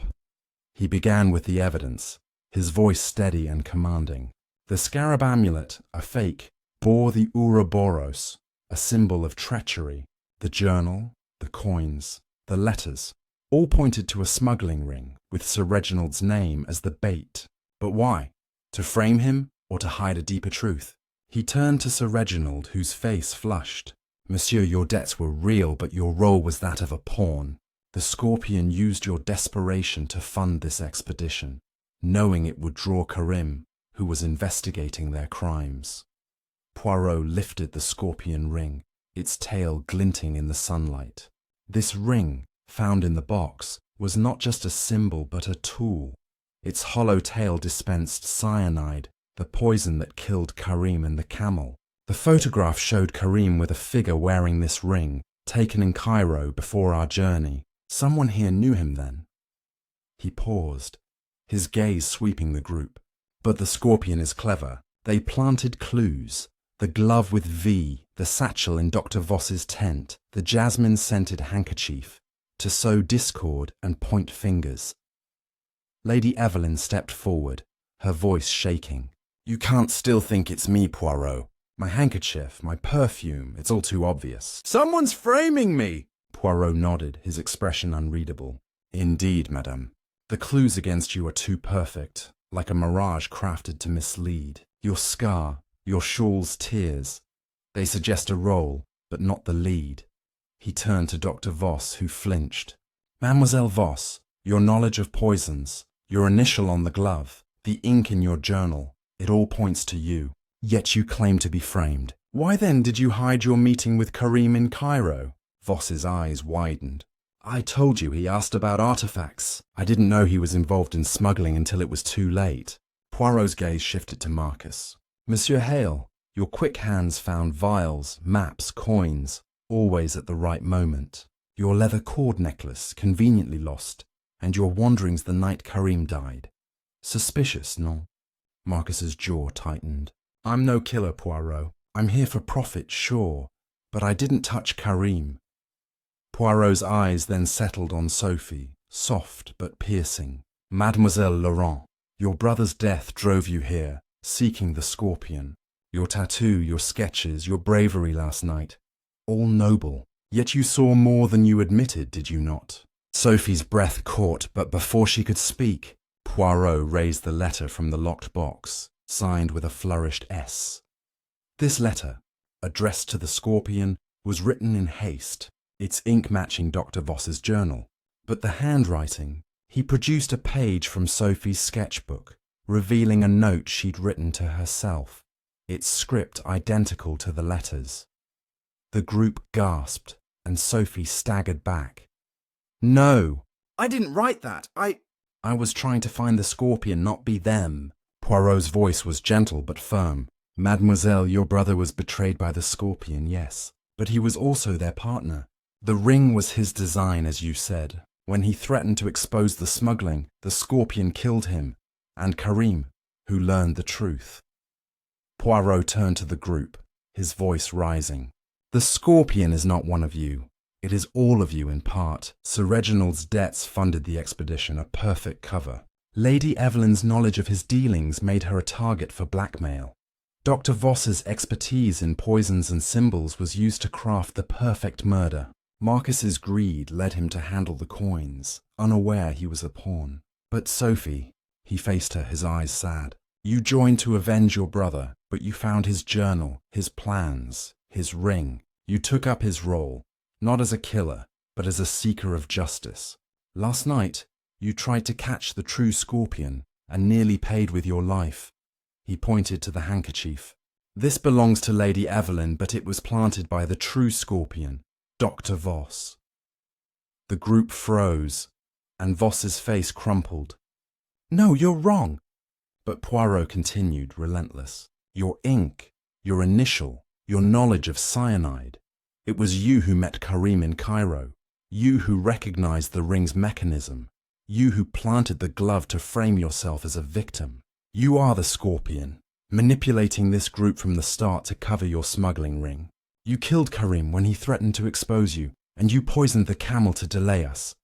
He began with the evidence, his voice steady and commanding. The scarab amulet, a fake, bore the Ouroboros, a symbol of treachery. The journal, the coins, the letters, all pointed to a smuggling ring, with Sir Reginald's name as the bait. But why? To frame him, or to hide a deeper truth? He turned to Sir Reginald, whose face flushed. "Monsieur, your debts were real, but your role was that of a pawn. The Scorpion used your desperation to fund this expedition, knowing it would draw Karim, who was investigating their crimes." Poirot lifted the Scorpion ring, its tail glinting in the sunlight. This ring, found in the box, was not just a symbol but a tool. Its hollow tail dispensed cyanide, the poison that killed Karim and the camel. The photograph showed Karim with a figure wearing this ring, taken in Cairo before our journey. Someone here knew him then. He paused, his gaze sweeping the group. But the Scorpion is clever. They planted clues. The glove with V, the satchel in Dr. Voss's tent, the jasmine-scented handkerchief, to sow discord and point fingers. Lady Evelyn stepped forward, her voice shaking. "You can't still think it's me, Poirot. My handkerchief, my perfume, it's all too obvious." "Someone's framing me!" Poirot nodded, his expression unreadable. "Indeed, madame. The clues against you are too perfect, like a mirage crafted to mislead. Your scar, your shawl's tears, they suggest a role, but not the lead." He turned to Dr. Voss, who flinched. "Mademoiselle Voss, your knowledge of poisons, your initial on the glove, the ink in your journal, it all points to you. Yet you claim to be framed. Why then did you hide your meeting with Karim in Cairo?" Voss's eyes widened. "I told you he asked about artifacts. I didn't know he was involved in smuggling until it was too late." Poirot's gaze shifted to Marcus. "Monsieur Hale, your quick hands found vials, maps, coins, always at the right moment. Your leather cord necklace, conveniently lost, and your wanderings the night Karim died. Suspicious, no?" Marcus's jaw tightened. "I'm no killer, Poirot. I'm here for profit, sure, but I didn't touch Karim." Poirot's eyes then settled on Sophie, soft but piercing. Mademoiselle Laurent, your brother's death drove you here, seeking the scorpion. Your tattoo, your sketches, your bravery last night, all noble. Yet you saw more than you admitted, did you not? Sophie's breath caught, but before she could speak, Poirot raised the letter from the locked box, signed with a flourished S. This letter, addressed to the scorpion, was written in haste, its ink matching Dr. Voss's journal. But the handwriting, he produced a page from Sophie's sketchbook, revealing a note she'd written to herself, its script identical to the letters. The group gasped, and Sophie staggered back. No, I didn't write that. I was trying to find the scorpion, not be them. Poirot's voice was gentle but firm. Mademoiselle, your brother was betrayed by the scorpion, yes, but he was also their partner. The ring was his design, as you said. When he threatened to expose the smuggling, the scorpion killed him, and Karim, who learned the truth. Poirot turned to the group, his voice rising. The scorpion is not one of you. It is all of you in part. Sir Reginald's debts funded the expedition, a perfect cover. Lady Evelyn's knowledge of his dealings made her a target for blackmail. Dr. Voss's expertise in poisons and symbols was used to craft the perfect murder. Marcus's greed led him to handle the coins, unaware he was a pawn. But Sophie, he faced her, his eyes sad. You joined to avenge your brother, but you found his journal, his plans, his ring. You took up his role, not as a killer, but as a seeker of justice. Last night, you tried to catch the true scorpion and nearly paid with your life. He pointed to the handkerchief. This belongs to Lady Evelyn, but it was planted by the true scorpion, Dr. Voss. The group froze, and Voss's face crumpled. No, you're wrong. But Poirot continued, relentless. Your ink, your initial, your knowledge of cyanide. It was you who met Karim in Cairo. You who recognized the ring's mechanism. You who planted the glove to frame yourself as a victim. You are the scorpion, manipulating this group from the start to cover your smuggling ring. You killed Karim when he threatened to expose you, and you poisoned the camel to delay us.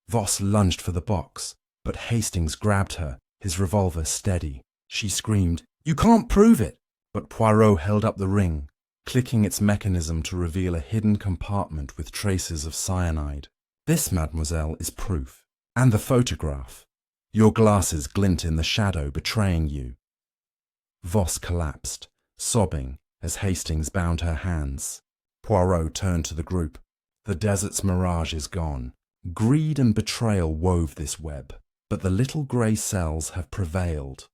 Voss lunged for the box, but Hastings grabbed her, his revolver steady. She screamed, "You can't prove it!" But Poirot held up the ring, clicking its mechanism to reveal a hidden compartment with traces of cyanide. This, mademoiselle, is proof. And the photograph. Your glasses glint in the shadow, betraying you. Voss collapsed, sobbing, as Hastings bound her hands. Poirot turned to the group. The desert's mirage is gone. Greed and betrayal wove this web, but the little grey cells have prevailed.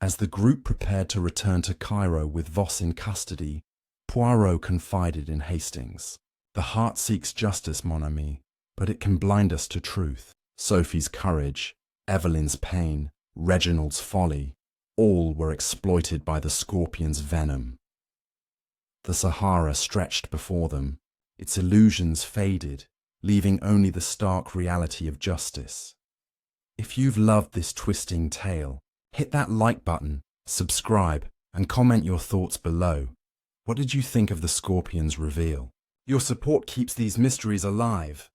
As the group prepared to return to Cairo with Voss in custody, Poirot confided in Hastings. The heart seeks justice, mon ami, but it can blind us to truth. Sophie's courage, Evelyn's pain, Reginald's folly, all were exploited by the scorpion's venom. The Sahara stretched before them, its illusions faded, leaving only the stark reality of justice. If you've loved this twisting tale, hit that like button, subscribe, and comment your thoughts below. What did you think of the scorpion's reveal? Your support keeps these mysteries alive.